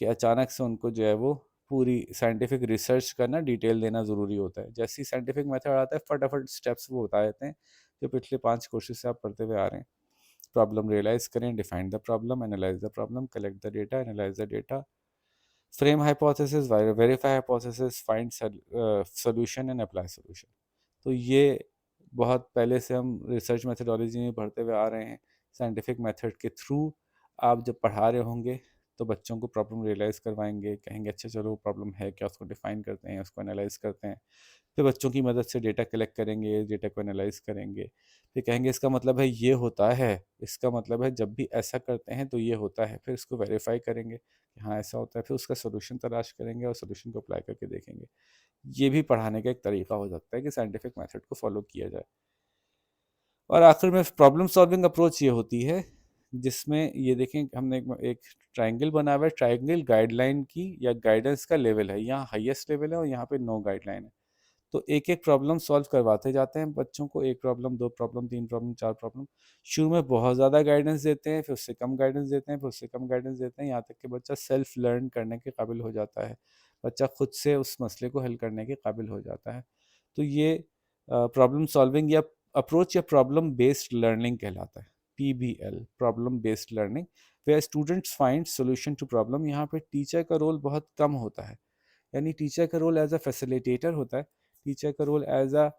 कि अचानक से उनको जो है वो पूरी साइंटिफिक रिसर्च करना, डिटेल देना ज़रूरी होता है। जैसे ही साइंटिफिक मेथड आता है फटाफट स्टेप्स वो बता देते हैं जो पिछले 5 कोर्सेज से आप पढ़ते हुए आ रहे हैं। प्रॉब्लम रियलाइज करें, define the problem, analyse the problem, collect the data, analyse the data, frame hypothesis, verify hypothesis, find solution and apply solution. तो ये बहुत पहले से हम रिसर्च मेथडोलॉजी में पढ़ते हुए आ रहे हैं। साइंटिफिक मेथड के थ्रू आप जब पढ़ा रहे होंगे तो बच्चों को प्रॉब्लम रियलाइज़ करवाएंगे, कहेंगे अच्छा चलो प्रॉब्लम है क्या, उसको डिफाइन करते हैं, उसको एनालाइज करते हैं। फिर बच्चों की मदद से डेटा कलेक्ट करेंगे, डेटा को एनालाइज करेंगे, फिर कहेंगे इसका मतलब है ये होता है, इसका मतलब है जब भी ऐसा करते हैं तो ये होता है, फिर इसको वेरीफाई करेंगे कि हाँ ऐसा होता है, फिर उसका सोल्यूशन तलाश करेंगे और सोल्यूशन को अप्लाई करके देखेंगे। ये भी पढ़ाने का एक तरीका हो सकता है कि साइंटिफिक मेथड को फॉलो किया जाए। और आखिर में प्रॉब्लम सॉल्विंग अप्रोच ये होती है जिसमें ये देखें हमने एक ट्राइंगल बना हुआ है, ट्राइंगल गाइडलाइन की या गाइडेंस का लेवल है, यहाँ हाईएस्ट लेवल है और यहाँ पे नो गाइडलाइन है। तो एक एक प्रॉब्लम सॉल्व करवाते जाते हैं बच्चों को, 1 प्रॉब्लम, 2 प्रॉब्लम, 3 प्रॉब्लम, 4 प्रॉब्लम। शुरू में बहुत ज़्यादा गाइडेंस देते हैं, फिर उससे कम गाइडेंस देते हैं, फिर उससे कम गाइडेंस देते हैं, यहाँ तक कि बच्चा सेल्फ लर्न करने के काबिल हो जाता है, बच्चा खुद से उस मसले को हल करने के काबिल हो जाता है। तो ये प्रॉब्लम सॉल्विंग या अप्रोच या प्रॉब्लम बेस्ड लर्निंग कहलाता है, PBL, problem based learning, where students find solution to problem. यहाँ पे टीचर का रोल बहुत कम होता है, यानी टीचर का रोल एज अ फैसिलिटेटर होता है। टीचर का role as a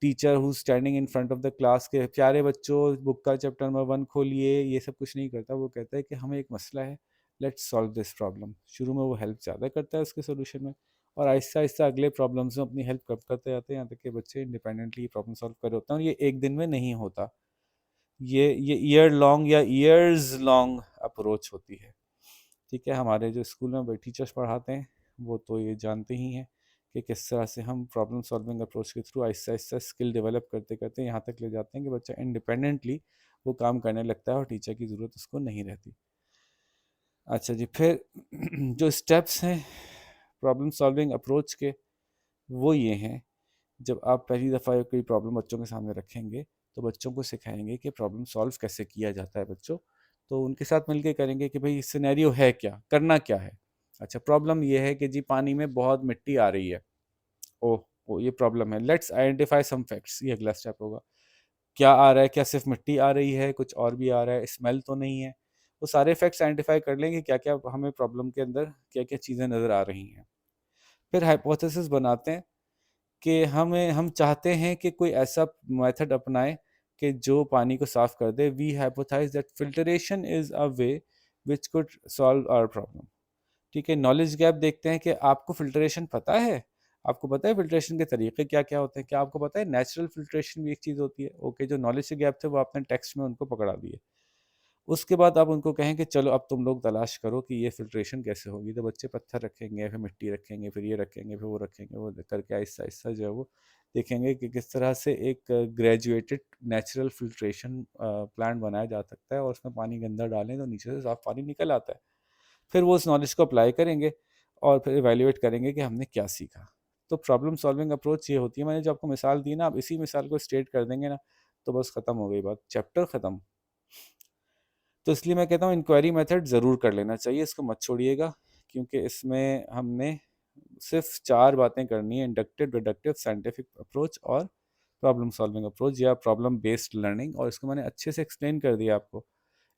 teacher who standing in front of the class के प्यारे बच्चों बुक का चैप्टर नंबर 1 खोलिए, ये सब कुछ नहीं करता। वो कहता है कि हमें एक मसला है, लेट्स सॉल्व दिस प्रॉब्लम। शुरू में वो हेल्प ज़्यादा करता है उसके सोल्यूशन में, और आहिस्ता आहिस्ता अगले प्रॉब्लम्स में अपनी हेल्प कब करते जाते हैं, यहाँ तक कि बच्चे इंडिपेंडेंटली प्रॉब्लम सॉल्व कर होते हैं। और ये एक दिन में नहीं होता, ये ईयर लॉन्ग या ईयर्स लॉन्ग अप्रोच होती है। ठीक है, हमारे जो स्कूल में टीचर्स पढ़ाते हैं वो तो ये जानते ही हैं कि किस तरह से हम प्रॉब्लम सॉल्विंग अप्रोच के through Aahista Aahista skill develop करते करते यहाँ तक ले जाते हैं कि बच्चा इंडिपेंडेंटली वो काम करने लगता है और टीचर की ज़रूरत उसको नहीं रहती। अच्छा जी, फिर जो स्टेप्स हैं प्रॉब्लम सॉल्विंग अप्रोच के, वो ये हैं, जब आप पहली दफ़ा कोई प्रॉब्लम बच्चों के सामने रखेंगे तो बच्चों को सिखाएंगे कि प्रॉब्लम सॉल्व कैसे किया जाता है बच्चों। तो उनके साथ मिलके करेंगे कि भाई सिनेरियो है क्या, करना क्या है। अच्छा, प्रॉब्लम ये है कि जी पानी में बहुत मिट्टी आ रही है। ओह ओ, ये प्रॉब्लम है, लेट्स आइडेंटिफाई सम फैक्ट्स, ये अगला स्टेप होगा। क्या आ रहा है, क्या सिर्फ मिट्टी आ रही है, कुछ और भी आ रहा है, स्मेल तो नहीं है। वो सारे फैक्ट्स आइडेंटिफाई कर लेंगे, क्या क्या हमें प्रॉब्लम के अंदर क्या क्या चीज़ें नज़र आ रही हैं। फिर हाइपोथेसिस बनाते हैं कि हम चाहते हैं कि कोई ऐसा मेथड अपनाए कि जो पानी को साफ कर दे। We hypothesize that filtration is a way which could solve our problem. ठीक है, नॉलेज गैप देखते हैं कि आपको फिल्टरेशन पता है, आपको पता है फिल्ट्रेशन के तरीके क्या क्या होते हैं, क्या आपको पता है नेचुरल फिल्ट्रेशन भी एक चीज़ होती है। ओके, जो नॉलेज के गैप थे वो आपने टेक्स्ट में उनको पकड़ा दिए। उसके बाद आप उनको कहें कि चलो अब तुम लोग तलाश करो कि ये फिल्ट्रेशन कैसे होगी। तो बच्चे पत्थर रखेंगे, फिर मिट्टी रखेंगे, फिर ये रखेंगे, फिर वो रखेंगे, वो करके आहिस्ता आहिस्ता जो है वो देखेंगे कि किस तरह से एक ग्रेजुएटेड नेचुरल फिल्ट्रेशन प्लांट बनाया जा सकता है और उसमें पानी गंदा डालें तो नीचे से साफ पानी निकल आता है। फिर वो उस नॉलेज को अप्लाई करेंगे और फिर इवेल्युएट करेंगे कि हमने क्या सीखा। तो प्रॉब्लम सॉल्विंग अप्रोच ये होती है। मैंने जो आपको मिसाल दी ना, आप इसी मिसाल को स्टेट कर देंगे ना तो बस ख़त्म हो गई बात, चैप्टर ख़त्म। तो इसलिए मैं कहता हूँ इंक्वायरी मेथड ज़रूर कर लेना चाहिए, इसको मत छोड़िएगा, क्योंकि इसमें हमने सिर्फ 4 बातें करनी है: इंडक्टिव, डिडक्टिव, साइंटिफिक अप्रोच और प्रॉब्लम सॉल्विंग अप्रोच या प्रॉब्लम बेस्ड लर्निंग। और इसको मैंने अच्छे से एक्सप्लेन कर दिया आपको।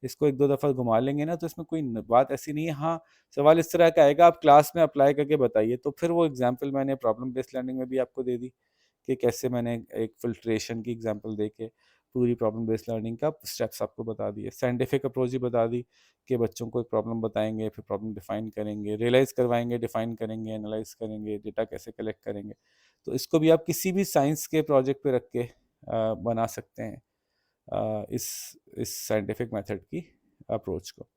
इसको 1-2 दफ़ा घुमा लेंगे ना तो इसमें कोई बात ऐसी नहीं है। हाँ, सवाल इस तरह का आएगा, आप क्लास में अप्लाई करके बताइए, तो फिर वो एग्जाम्पल मैंने प्रॉब्लम बेस्ड लर्निंग में भी आपको दे दी कि कैसे मैंने एक फिल्ट्रेशन की एग्जांपल दे के पूरी प्रॉब्लम बेस्ड लर्निंग का स्टेप्स आपको बता दिए। साइंटिफिक अप्रोच ही बता दी कि बच्चों को एक प्रॉब्लम बताएंगे, फिर प्रॉब्लम डिफाइन करेंगे, रियलाइज़ करवाएंगे, डिफाइन करेंगे, एनालाइज करेंगे, डेटा कैसे कलेक्ट करेंगे। तो इसको भी आप किसी भी साइंस के प्रोजेक्ट पे रख के बना सकते हैं, इस साइंटिफिक मेथड की अप्रोच को।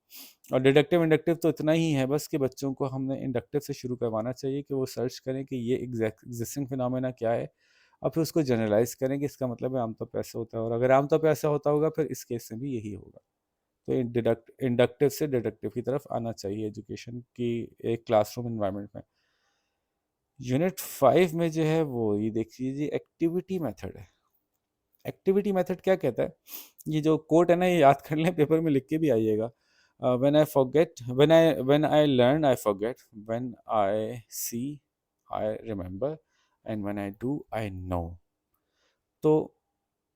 और डिडक्टिव इंडक्टिव तो इतना ही है बस कि बच्चों को हमने इंडक्टिव से शुरू करवाना चाहिए कि वो सर्च करें कि ये एग्जिस्टिंग फिनोमेना क्या है, और फिर उसको जनरलाइज करें कि इसका मतलब है आमतौर पर ऐसा होता है, और अगर आमतौर पर ऐसा होता होगा फिर इस केस में भी यही होगा। तो इंडक्टिव से डिडक्टिव की तरफ आना चाहिए एजुकेशन की एक क्लासरूम इन्वायरमेंट में। यूनिट 5 में जो है वो ये देख लीजिए, एक्टिविटी मेथड है। एक्टिविटी मेथड क्या कहता है, ये जो कोट है ना ये याद कर लें, पेपर में लिख के भी आइएगा। When I learn I forget, when I see I remember, and when I do I know. तो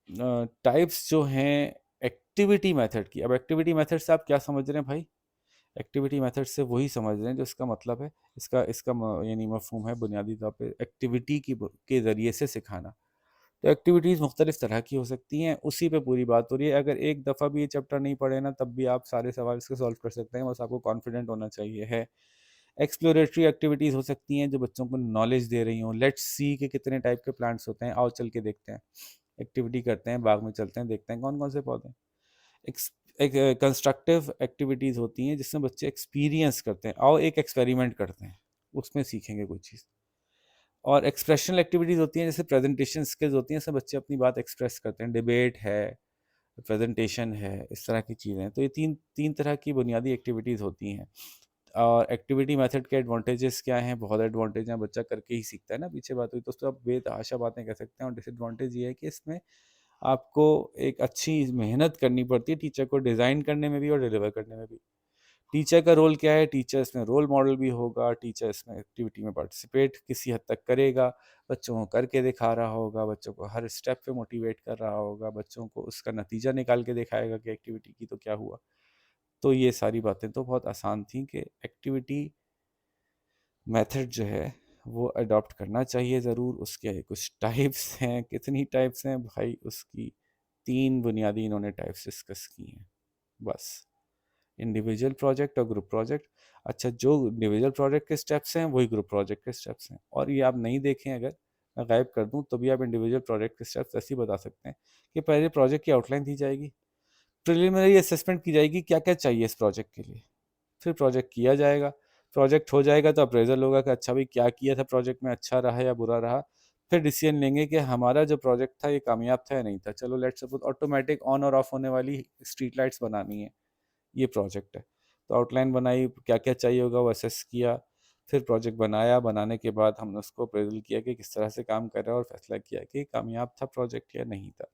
टाइप्स जो हैं एक्टिविटी मेथड की। अब एक्टिविटी मेथड से आप क्या समझ रहे हैं भाई? एक्टिविटी मेथड से वही समझ रहे हैं जो इसका मतलब है, इसका इसका यानी मफहूम है बुनियादी तौर पे एक्टिविटी के ज़रिए से सिखाना। तो एक्टिविटीज़ मुख्तलिफ तरह की हो सकती हैं, उसी पे पूरी बात हो रही है। अगर एक दफ़ा भी ये चैप्टर नहीं पढ़े ना तब भी आप सारे सवाल इसके सॉल्व कर सकते हैं, बस आपको कॉन्फिडेंट होना चाहिए है। एक्सप्लोरेटरी एक्टिविटीज़ हो सकती हैं जो बच्चों को नॉलेज दे रही हों। लेट्स सी के कितने टाइप के प्लांट्स होते हैं, आओ चल के देखते हैं। एक्टिविटी करते हैं, बाग में चलते हैं, देखते हैं कौन कौन से पौधे हैं। एक कंस्ट्रक्टिव एक्टिविटीज़ होती हैं जिसमें बच्चे एक्सपीरियंस करते हैं, आओ एक एक्सपेरिमेंट करते हैं, उसमें सीखेंगे कोई चीज़। और एक्सप्रेशनल एक्टिविटीज़ होती हैं जैसे प्रेजेंटेशन स्किल्स होती हैं, इसमें बच्चे अपनी बात एक्सप्रेस करते हैं, डिबेट है, प्रेजेंटेशन है, इस तरह की चीज़ें। तो ये तीन तीन तरह की बुनियादी एक्टिविटीज़ होती हैं। और एक्टिविटी मेथड के एडवांटेजेस क्या हैं? बहुत एडवांटेज हैं, बच्चा करके ही सीखता है ना, पीछे बात हुई तो उसको आप बेतहाशा बातें कह सकते हैं। और डिसएडवांटेज ये है कि इसमें आपको एक अच्छी मेहनत करनी पड़ती है टीचर को डिज़ाइन करने में भी और डिलीवर करने में भी। टीचर का रोल क्या है? टीचर इसमें रोल मॉडल भी होगा, टीचर इसमें एक्टिविटी में पार्टिसिपेट किसी हद तक करेगा, बच्चों को करके दिखा रहा होगा, बच्चों को हर स्टेप पे मोटिवेट कर रहा होगा, बच्चों को उसका नतीजा निकाल के दिखाएगा कि एक्टिविटी की तो क्या हुआ। तो ये सारी बातें तो बहुत आसान थी कि एक्टिविटी मेथड जो है वो अडॉप्ट करना चाहिए ज़रूर। उसके कुछ टाइप्स हैं, कितनी टाइप्स हैं भाई? उसकी 3 बुनियादी इन्होंने टाइप्स डिस्कस की हैं बस, इंडिविजुअल प्रोजेक्ट और ग्रुप प्रोजेक्ट। अच्छा, जो इंडिविजुअल प्रोजेक्ट के स्टेप्स हैं वही ग्रुप प्रोजेक्ट के स्टेप्स हैं। और ये आप नहीं देखें, अगर मैं गायब कर दूं तो भी आप इंडिविजुअल प्रोजेक्ट के स्टेप्स ऐसे ही बता सकते हैं कि पहले प्रोजेक्ट की आउटलाइन दी जाएगी, प्रिलिमिनरी असेसमेंट की जाएगी क्या क्या चाहिए इस प्रोजेक्ट के लिए, फिर प्रोजेक्ट किया जाएगा, प्रोजेक्ट हो जाएगा तो अप्रेजल होगा कि अच्छा भाई क्या किया था प्रोजेक्ट में, अच्छा रहा या बुरा रहा। फिर डिसीजन लेंगे कि हमारा जो प्रोजेक्ट था ये कामयाब था या नहीं था। चलो लेट्स सपोज ऑटोमेटिक ऑन और ऑफ होने वाली स्ट्रीट लाइट्स बनानी है, ये प्रोजेक्ट है। तो आउटलाइन बनाई, क्या क्या चाहिए होगा वो असेस किया, फिर प्रोजेक्ट बनाया, बनाने के बाद हमने उसको अप्रेजल किया कि किस तरह से काम कर रहा है और फैसला किया कि कामयाब था प्रोजेक्ट या नहीं था।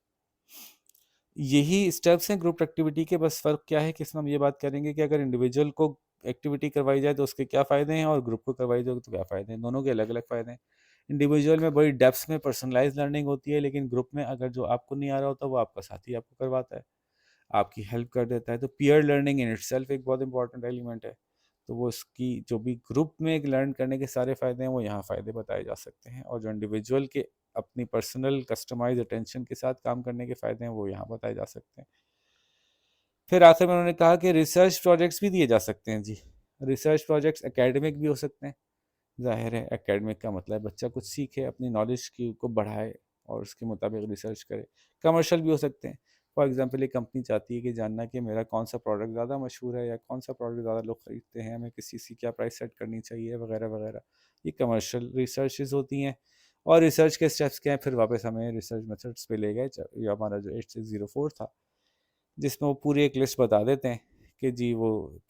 यही स्टेप्स हैं ग्रुप एक्टिविटी के। बस फ़र्क क्या है कि इसमें हम ये बात करेंगे कि अगर इंडिविजुअल को एक्टिविटी करवाई जाए तो उसके क्या फ़ायदे हैं और ग्रुप को करवाई जाए तो क्या फ़ायदे हैं। दोनों के अलग अलग फ़ायदे हैं। इंडिविजुअल में बड़ी डेप्थ में पर्सनलाइज लर्निंग होती है, लेकिन ग्रुप में अगर जो आपको नहीं आ रहा होता वो आपका साथी आपको करवाता है, आपकी हेल्प कर देता है। तो पीयर लर्निंग इन इटसेल्फ एक बहुत इंपॉर्टेंट एलिमेंट है। तो वो इसकी जो भी ग्रुप में एक लर्न करने के सारे फ़ायदे हैं वो यहाँ फ़ायदे बताए जा सकते हैं, और जो इंडिविजुअल के अपनी पर्सनल कस्टमाइज अटेंशन के साथ काम करने के फ़ायदे हैं वो यहाँ बताए जा सकते हैं। फिर आखिर में उन्होंने कहा कि रिसर्च प्रोजेक्ट्स भी दिए जा सकते हैं जी। रिसर्च प्रोजेक्ट्स एकेडमिक भी हो सकते हैं। ज़ाहिर है एकेडमिक का मतलब बच्चा कुछ सीखे, अपनी नॉलेज की को बढ़ाए और उसके मुताबिक रिसर्च करे। कमर्शियल भी हो सकते हैं। फॉर एग्जांपल एक कंपनी चाहती है कि जानना कि मेरा कौन सा प्रोडक्ट ज़्यादा मशहूर है या कौन सा प्रोडक्ट ज़्यादा लोग ख़रीदते हैं, हमें किस चीज़ की क्या प्राइस सेट करनी चाहिए वगैरह वगैरह। ये कमर्शियल रिसर्चेज होती हैं। और रिसर्च के स्टेप्स क्या हैं, फिर वापस हमें रिसर्च मेथड्स पे ले गए। ये हमारा जो 8604 था, जिसमें वो पूरी एक लिस्ट बता देते हैं कि जी वो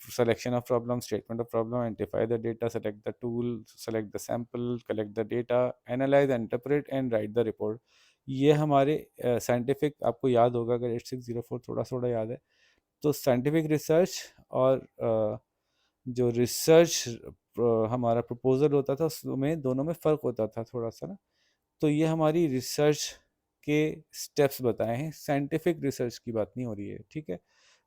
selection of problem, statement of problem, identify the data, select the tool, select the sample, collect the data, analyse, interpret and right the report. ये हमारे साइंटिफिक, आपको याद होगा अगर 8604 थोड़ा थोड़ा याद है तो साइंटिफिक रिसर्च और जो रिसर्च हमारा प्रपोजल होता था उसमें दोनों में फ़र्क होता था थोड़ा सा ना। तो ये हमारी रिसर्च के स्टेप्स बताए हैं, साइंटिफिक रिसर्च की बात नहीं हो रही है, ठीक है।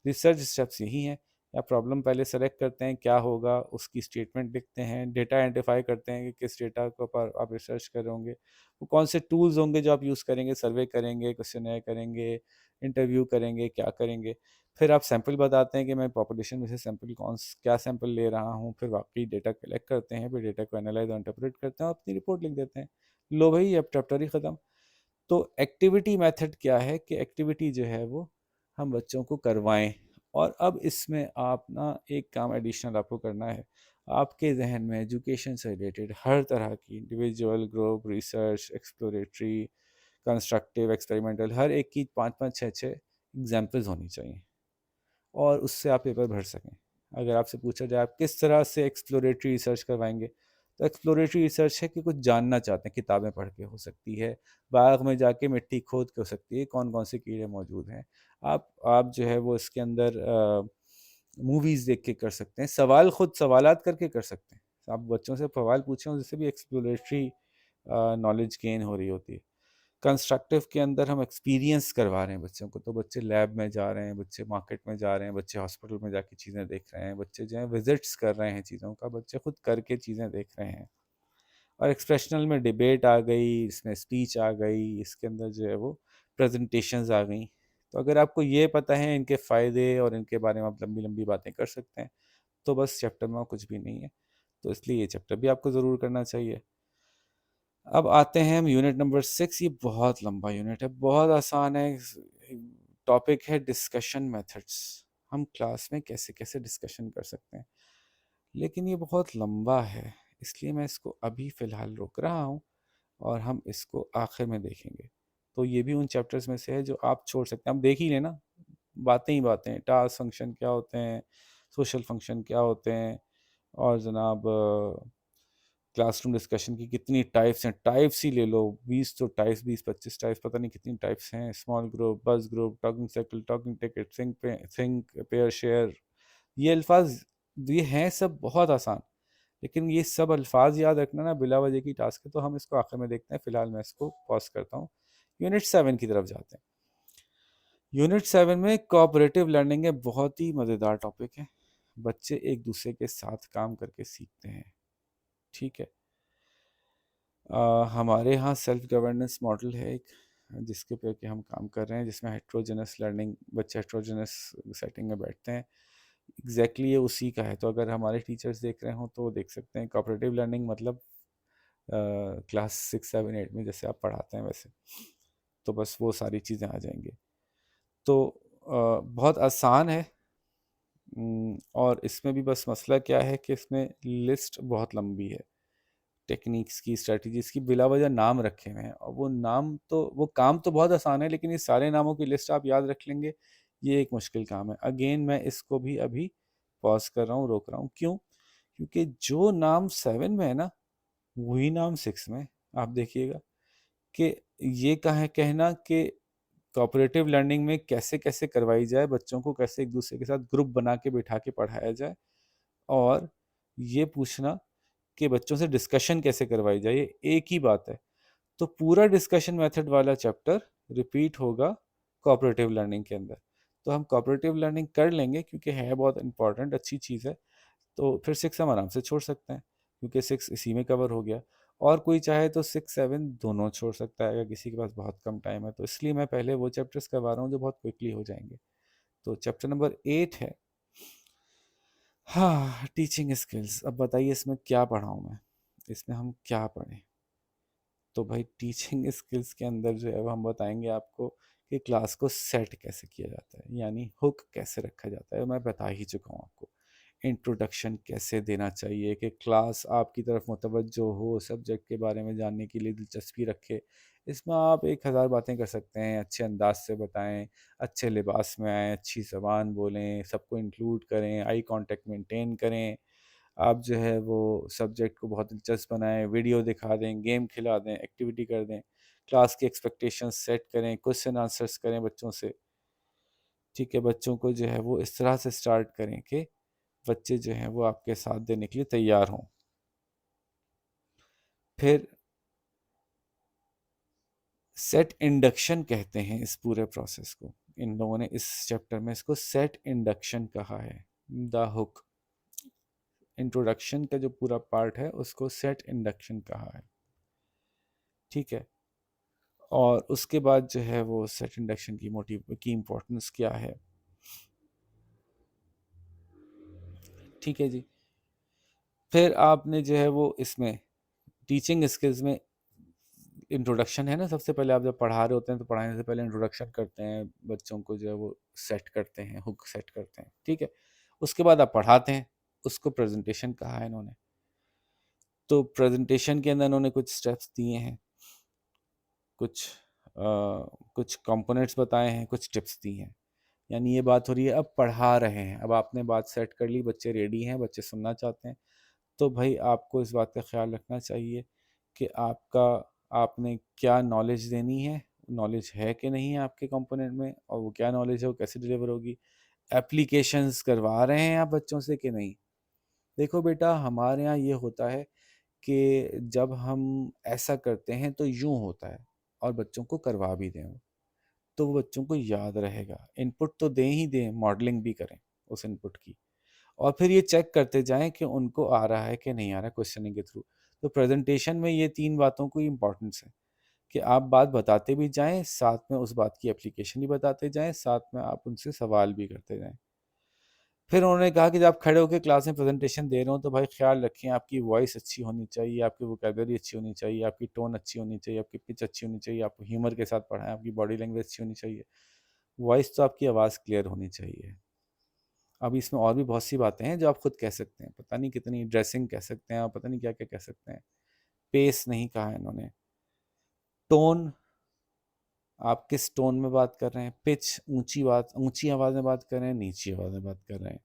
रिसर्च स्टेप्स यही हैं। या प्रॉब्लम पहले सेलेक्ट करते हैं क्या होगा, उसकी स्टेटमेंट लिखते हैं, डेटा आइडेंटिफाई करते हैं कि किस डेटा के ऊपर आप रिसर्च कर रहे होंगे, वो कौन से टूल्स होंगे जो आप यूज़ करेंगे, सर्वे करेंगे, क्वेश्चन करेंगे, इंटरव्यू करेंगे, क्या करेंगे। फिर आप सैंपल बताते हैं कि मैं पॉपुलेशन में से सैंपल क्या सैंपल ले रहा हूँ, फिर वाकई डेटा कलेक्ट करते हैं, फिर डेटा को एनालाइज और इंटरप्रेट करते हैं और अपनी रिपोर्ट लिख देते हैं। लो भाई अब चैप्टर ही ख़त्म। तो एक्टिविटी मेथड क्या है कि एक्टिविटी जो है वो हम बच्चों को करवाएं। और अब इसमें आप ना एक काम एडिशनल आपको करना है। आपके जहन में एजुकेशन से रिलेटेड हर तरह की individual, group, research, exploratory, constructive, experimental, हर एक की 5-5, 6-6 एग्जाम्पल्स होनी चाहिए और उससे आप पेपर भर सकें। अगर आपसे पूछा जाए आप किस तरह से एक्सप्लोरेटरी रिसर्च करवाएंगे, तो एक्सप्लोरेटरी रिसर्च है कि कुछ जानना चाहते हैं, किताबें पढ़ के हो सकती है, बाग में जाके मिट्टी खोद के हो सकती है, कौन कौन से कीड़े मौजूद हैं। आप जो है वो इसके अंदर मूवीज़ देख के कर सकते हैं, सवाल खुद सवालात करके कर सकते हैं। आप बच्चों से सवाल पूछें जिससे भी एक्सप्लोरेटरी नॉलेज गेन हो रही होती है। कंस्ट्रक्टिव के अंदर हम एक्सपीरियंस करवा रहे हैं बच्चों को, तो बच्चे लैब में जा रहे हैं, बच्चे मार्केट में जा रहे हैं, बच्चे हॉस्पिटल में जाके चीज़ें देख रहे हैं, बच्चे जो है विजिट्स कर रहे हैं चीज़ों का, बच्चे खुद करके चीज़ें देख रहे हैं। और एक्सप्रेशनल में डिबेट आ गई, इसमें स्पीच आ गई, इसके अंदर जो है वो प्रेजेंटेशंस आ गई। तो अगर आपको ये पता है इनके फ़ायदे और इनके बारे में आप लंबी लंबी बातें कर सकते हैं, तो बस चैप्टर में कुछ भी नहीं है। तो इसलिए ये चैप्टर भी आपको ज़रूर करना चाहिए। अब आते हैं हम यूनिट नंबर 6। ये बहुत लंबा यूनिट है, बहुत आसान है। टॉपिक है डिस्कशन मेथड्स। हम क्लास में कैसे कैसे डिस्कशन कर सकते हैं, लेकिन ये बहुत लंबा है, इसलिए मैं इसको अभी फ़िलहाल रोक रहा हूँ और हम इसको आखिर में देखेंगे। तो ये भी उन चैप्टर्स में से है जो आप छोड़ सकते हैं। आप देख ही लेना, बातें ही बातें, टास्क फंक्शन क्या होते हैं, सोशल फंक्शन क्या होते हैं, और जनाब क्लासरूम डिस्कशन की कितनी टाइप्स हैं, टाइप्स ही ले लो 20, तो टाइप्स 20-25 टाइप्स, पता नहीं कितनी टाइप्स हैं। स्मॉल ग्रुप, बस group, talking circle, talking ticket, think pair share, ये अल्फाज, ये हैं सब बहुत आसान, लेकिन ये सब अल्फाज याद रखना ना बिला वजह की टास्क है। तो हम इसको आखिर में देखते हैं, फिलहाल मैं इसको पॉज करता हूँ। यूनिट 7 की तरफ जाते हैं। यूनिट 7 में कोऑपरेटिव लर्निंग है, बहुत ही मज़ेदार टॉपिक है। बच्चे एक दूसरे के साथ काम करके सीखते हैं, ठीक है। हमारे यहाँ सेल्फ गवर्नेंस मॉडल है एक, जिसके ऊपर कि हम काम कर रहे हैं, जिसमें हेट्रोजेनस लर्निंग, बच्चे हेट्रोजेनस सेटिंग में बैठते हैं। एग्जैक्टली ये उसी का है। तो अगर हमारे टीचर्स देख रहे हो तो देख सकते हैं कोऑपरेटिव लर्निंग मतलब क्लास 6, 7, 8 में जैसे आप पढ़ाते हैं वैसे, तो बस वो सारी चीज़ें आ जाएंगी। तो बहुत आसान है। और इसमें भी बस मसला क्या है कि इसमें लिस्ट बहुत लंबी है, टेक्निक्स की, स्ट्रेटजीज की, बिला वजह नाम रखे हुए हैं। और वो नाम तो, वो काम तो बहुत आसान है, लेकिन ये सारे नामों की लिस्ट आप याद रख लेंगे, ये एक मुश्किल काम है। अगेन मैं इसको भी अभी पॉज कर रहा हूँ, रोक रहा हूँ। क्यों? क्योंकि जो नाम 7 में है ना, वही नाम 6 में। आप देखिएगा कि ये कहा कहना कि कोऑपरेटिव लर्निंग में कैसे कैसे करवाई जाए, बच्चों को कैसे एक दूसरे के साथ ग्रुप बना के बिठा के पढ़ाया जाए, और ये पूछना कि बच्चों से डिस्कशन कैसे करवाई जाए, ये एक ही बात है। तो पूरा डिस्कशन मेथड वाला चैप्टर रिपीट होगा कोऑपरेटिव लर्निंग के अंदर। तो हम कोऑपरेटिव लर्निंग कर लेंगे क्योंकि है बहुत इंपॉर्टेंट, अच्छी चीज़ है। तो फिर 6 हम आराम से छोड़ सकते हैं क्योंकि 6 इसी में कवर हो गया। और कोई चाहे तो 6 7 दोनों छोड़ सकता है अगर किसी के पास बहुत कम टाइम है। तो इसलिए मैं पहले वो चैप्टर्स करवा रहा हूँ जो बहुत क्विकली हो जाएंगे। तो चैप्टर नंबर 8 है, हाँ, टीचिंग स्किल्स। अब बताइए इसमें क्या पढ़ाऊँ मैं, इसमें हम क्या पढ़ें? तो भाई टीचिंग स्किल्स के अंदर जो है वो हम बताएंगे आपको कि क्लास को सेट कैसे किया जाता है, यानी हुक कैसे रखा जाता है। मैं बता ही चुका हूँ आपको। इंट्रोडक्शन कैसे देना चाहिए कि क्लास आपकी तरफ मुतवज्जो हो, सब्जेक्ट के बारे में जानने के लिए दिलचस्पी रखे। इसमें आप 1000 बातें कर सकते हैं, अच्छे अंदाज से बताएं, अच्छे लिबास में आएँ, अच्छी ज़बान बोलें, सबको इंक्लूड करें, आई कांटेक्ट मेंटेन करें। आप जो है वो सब्जेक्ट को बहुत दिलचस्प बनाएं, वीडियो दिखा दें, गेम खिला दें, एक्टिविटी कर दें, क्लास की एक्सपेक्टेशंस सेट करें, क्वेश्चन आंसर्स करें बच्चों से। ठीक है, बच्चों को जो है वो इस तरह से स्टार्ट करें कि बच्चे जो हैं वो आपके साथ देने के लिए तैयार हों। फिर सेट इंडक्शन कहते हैं इस पूरे प्रोसेस को। इन लोगों ने इस चैप्टर में इसको सेट इंडक्शन कहा है। द हुक, इंट्रोडक्शन का जो पूरा पार्ट है उसको सेट इंडक्शन कहा है। ठीक है, और उसके बाद जो है वो सेट इंडक्शन की मोटिव की इम्पोर्टेंस क्या है। ठीक है जी। फिर आपने जो है वो इसमें टीचिंग स्किल्स में इंट्रोडक्शन है ना, सबसे पहले आप जब पढ़ा रहे होते हैं तो पढ़ाने से पहले इंट्रोडक्शन करते हैं, बच्चों को जो है वो सेट करते हैं, हुक सेट करते हैं। ठीक है, उसके बाद आप पढ़ाते हैं, उसको प्रेजेंटेशन कहा है इन्होंने। तो प्रेजेंटेशन के अंदर इन्होंने कुछ स्टेप्स दिए हैं, कुछ कुछ कंपोनेंट्स बताए हैं, कुछ टिप्स दी हैं। यानी ये बात हो रही है अब पढ़ा रहे हैं, अब आपने बात सेट कर ली, बच्चे रेडी हैं, बच्चे सुनना चाहते हैं। तो भाई आपको इस बात का ख्याल रखना चाहिए कि आपका आपने क्या नॉलेज देनी है, नॉलेज है कि नहीं है आपके कंपोनेंट में, और वो क्या नॉलेज है वो कैसे डिलीवर होगी। एप्लीकेशंस करवा रहे हैं आप बच्चों से कि नहीं। देखो बेटा, हमारे यहाँ ये होता है कि जब हम ऐसा करते हैं तो यूं होता है, और बच्चों को करवा भी दें वो, तो वो बच्चों को याद रहेगा। इनपुट तो दें ही दें, मॉडलिंग भी करें उस इनपुट की, और फिर ये चेक करते जाएं कि उनको आ रहा है कि नहीं आ रहा, क्वेश्चनिंग के थ्रू। तो प्रेजेंटेशन में ये 3 बातों की इंपॉर्टेंस है कि आप बात बताते भी जाएं, साथ में उस बात की एप्लीकेशन भी बताते जाएं, साथ में आप उनसे सवाल भी करते जाएं। फिर उन्होंने कहा कि जब आप खड़े होकर क्लास में प्रेजेंटेशन दे रहे हो तो भाई ख्याल रखें आपकी वॉइस अच्छी होनी चाहिए, आपकी वोकैबुलरी अच्छी होनी चाहिए, आपकी टोन अच्छी होनी चाहिए, आपकी पिच अच्छी होनी चाहिए, आपको ह्यूमर के साथ पढ़ाएं, आपकी बॉडी लैंग्वेज अच्छी होनी चाहिए। वॉइस तो आपकी आवाज़ क्लियर होनी चाहिए। अब इसमें और भी बहुत सी बातें हैं जो आप खुद कह सकते हैं, पता नहीं कितनी ड्रेसिंग कह सकते हैं, आप पता नहीं क्या क्या कह सकते हैं। पेस नहीं कहा है इन्होंने। टोन, आप किस टोन में बात कर रहे हैं, पिच, ऊंची आवाज़ में बात कर रहे हैं, नीची आवाज़ में बात कर रहे हैं,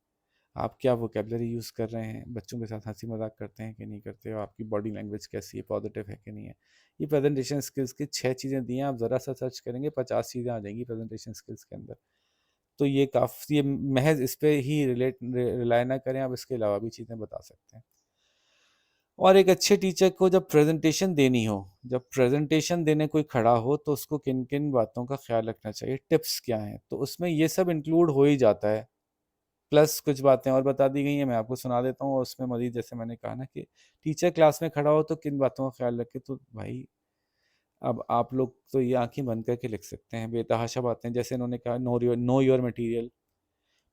आप क्या वोकेबलरी यूज़ कर रहे हैं, बच्चों के साथ हंसी मजाक करते हैं कि नहीं करते हो, आपकी बॉडी लैंग्वेज कैसी है, पॉजिटिव है कि नहीं है। ये प्रेजेंटेशन स्किल्स की 6 चीज़ें दी हैं, आप ज़रा सा सर्च करेंगे 50 चीज़ें आ जाएंगी प्रेजेंटेशन स्किल्स के अंदर। तो ये काफ़ी, ये महज इस पे ही रिलाई ना करें, आप इसके अलावा भी चीज़ें बता सकते हैं। और एक अच्छे टीचर को जब प्रेजेंटेशन देनी हो, जब प्रेजेंटेशन देने कोई खड़ा हो, तो उसको किन किन बातों का ख्याल रखना चाहिए, टिप्स क्या हैं, तो उसमें ये सब इंक्लूड हो ही जाता है। प्लस कुछ बातें और बता दी गई हैं, मैं आपको सुना देता हूँ। और उसमें मजीद जैसे मैंने कहा ना कि टीचर क्लास में खड़ा हो तो किन बातों का ख्याल रखे, तो भाई अब आप लोग तो ये आंखें बंद करके लिख सकते हैं बेतहाशा बातें, जैसे इन्होंने कहा know your material,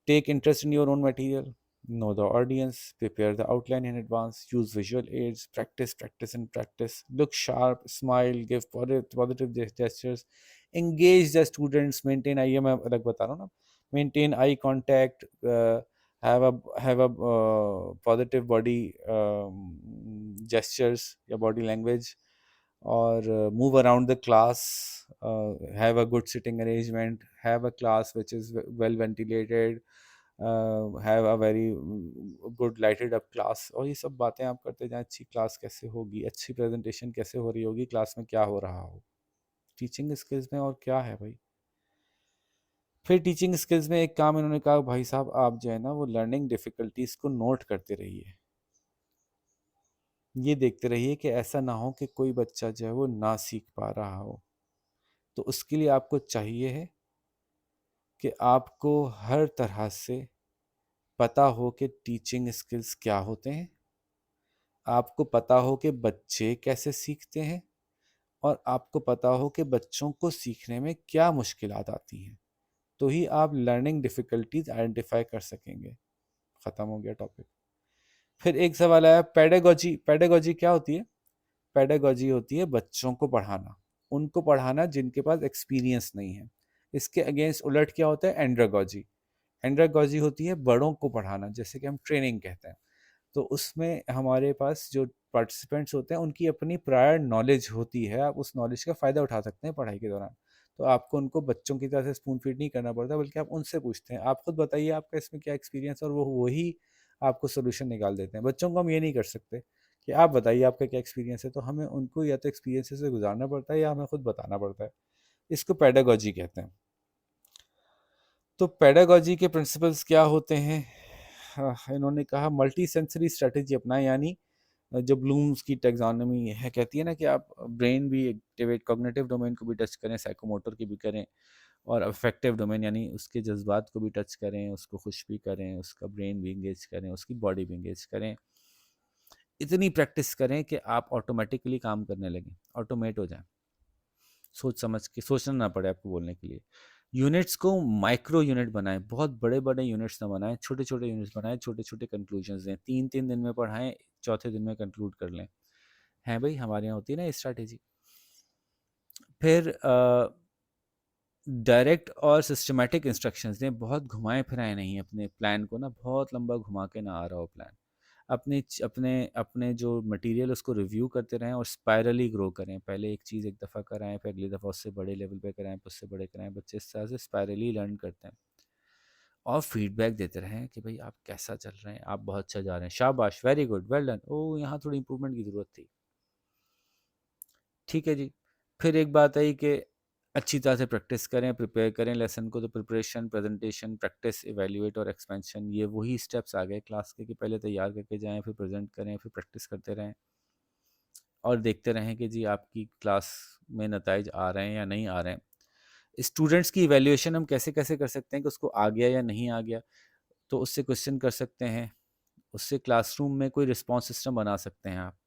take interest in your own material, know the audience, prepare the outline in advance, use visual aids, practice and practice, look sharp, smile, give positive gestures, engage the students, maintain, आइए मैं अलग बता रहा हूँ ना, maintain eye contact, have a positive body gestures या body language, or move around the class, have a good sitting arrangement, have a class which is well ventilated, have a very good lighted up class, और ये सब बातें आप करते जाएं, अच्छी class कैसे होगी, अच्छी प्रेजेंटेशन कैसे हो रही होगी, क्लास में क्या हो रहा हो। टीचिंग स्किल्स में और क्या है भाई। फिर टीचिंग स्किल्स में एक काम इन्होंने कहा, भाई साहब आप जो है ना वो लर्निंग डिफ़िकल्टीज को नोट करते रहिए, ये देखते रहिए कि ऐसा ना हो कि कोई बच्चा जो है वो ना सीख पा रहा हो। तो उसके लिए आपको चाहिए है कि आपको हर तरह से पता हो कि टीचिंग स्किल्स क्या होते हैं, आपको पता हो कि बच्चे कैसे सीखते हैं, और आपको पता हो कि बच्चों को सीखने में क्या मुश्किलात आती हैं। तो ही आप लर्निंग डिफ़िकल्टीज आइडेंटिफाई कर सकेंगे। ख़त्म हो गया टॉपिक। फिर एक सवाल आया, पेडागोजी। पेडागोजी क्या होती है? पेडागोजी होती है बच्चों को पढ़ाना, उनको पढ़ाना जिनके पास एक्सपीरियंस नहीं है। इसके अगेंस्ट उलट क्या होता है? एंड्रागोजी। एंड्रागोजी होती है बड़ों को पढ़ाना, जैसे कि हम ट्रेनिंग कहते हैं। तो उसमें हमारे पास जो पार्टिसिपेंट्स होते हैं उनकी अपनी प्रायर नॉलेज होती है, आप उस नॉलेज का फ़ायदा उठा सकते हैं पढ़ाई के दौरान। तो आपको उनको बच्चों की तरह से स्पून फीड नहीं करना पड़ता, बल्कि आप उनसे पूछते हैं, आप खुद बताइए आपका इसमें क्या एक्सपीरियंस, और वो वही आपको सोल्यूशन निकाल देते हैं। बच्चों को हम ये नहीं कर सकते कि आप बताइए आपका क्या एक्सपीरियंस है, तो हमें उनको या तो एक्सपीरियंस से गुजारना पड़ता है या हमें खुद बताना पड़ता है। इसको पेडागोजी कहते हैं। तो पेडागोजी के प्रिंसिपल्स क्या होते हैं? हाँ, इन्होंने कहा मल्टी सेंसरी स्ट्रेटेजी अपनाएं, यानी जो ब्लूम्स की टेक्सोनोमी है कहती है ना कि आप ब्रेन भी एक्टिवेट, कॉग्निटिव डोमेन को भी टच करें, साइकोमोटर की भी करें, और अफेक्टिव डोमेन यानी उसके जज्बात को भी टच करें, उसको खुश भी करें, उसका ब्रेन भी इंगेज करें, उसकी बॉडी भी इंगेज करें। इतनी प्रैक्टिस करें कि आप ऑटोमेटिकली काम करने लगें, ऑटोमेट हो जाएं, सोच समझ के, सोचना ना पड़े आपको बोलने के लिए। यूनिट्स को माइक्रो यूनिट बनाएं, बहुत बड़े बड़े यूनिट्स ना बनाएं, छोटे छोटे यूनिट्स बनाएं, छोटे छोटे कंक्लूजन्स दें, 3 3 दिन में पढ़ाएं, चौथे दिन में कंक्लूड कर लें। है भाई, हमारे यहाँ होती है ना स्ट्रैटेजी। फिर डायरेक्ट और सिस्टमेटिक इंस्ट्रक्शंस दें, बहुत घुमाए फिराए नहीं अपने प्लान को ना, बहुत लंबा घुमा के ना आ रहा हो प्लान। अपने अपने अपने जो मटेरियल उसको रिव्यू करते रहें और स्पायरली ग्रो करें, पहले एक चीज़ एक दफ़ा कराएं, फिर अगली दफ़ा उससे बड़े लेवल पे कराएं, फिर उससे बड़े कराएं, बच्चे इस तरह से स्पायरली लर्न करते हैं। और फीडबैक देते रहें कि भाई आप कैसा चल रहे हैं, आप बहुत अच्छा जा रहे हैं, शाबाश, वेरी गुड, वेल डन, ओ यहाँ थोड़ी इंप्रूवमेंट की ज़रूरत थी। ठीक है जी। फिर एक बात आई कि अच्छी तरह से प्रैक्टिस करें, प्रिपेयर करें लेसन को। तो प्रिपरेशन, प्रेजेंटेशन, प्रैक्टिस, इवैल्यूएट और एक्सपेंशन, ये वही स्टेप्स आ गए क्लास के कि पहले तैयार करके जाएं, फिर प्रेजेंट करें, फिर प्रैक्टिस करते रहें, और देखते रहें कि जी आपकी क्लास में नताइज आ रहे हैं या नहीं आ रहे हैं। स्टूडेंट्स की इवैल्यूएशन हम कैसे कैसे कर सकते हैं कि उसको आ गया या नहीं आ गया? तो उससे क्वेश्चन कर सकते हैं, उससे क्लासरूम में कोई रिस्पॉन्स सिस्टम बना सकते हैं आप।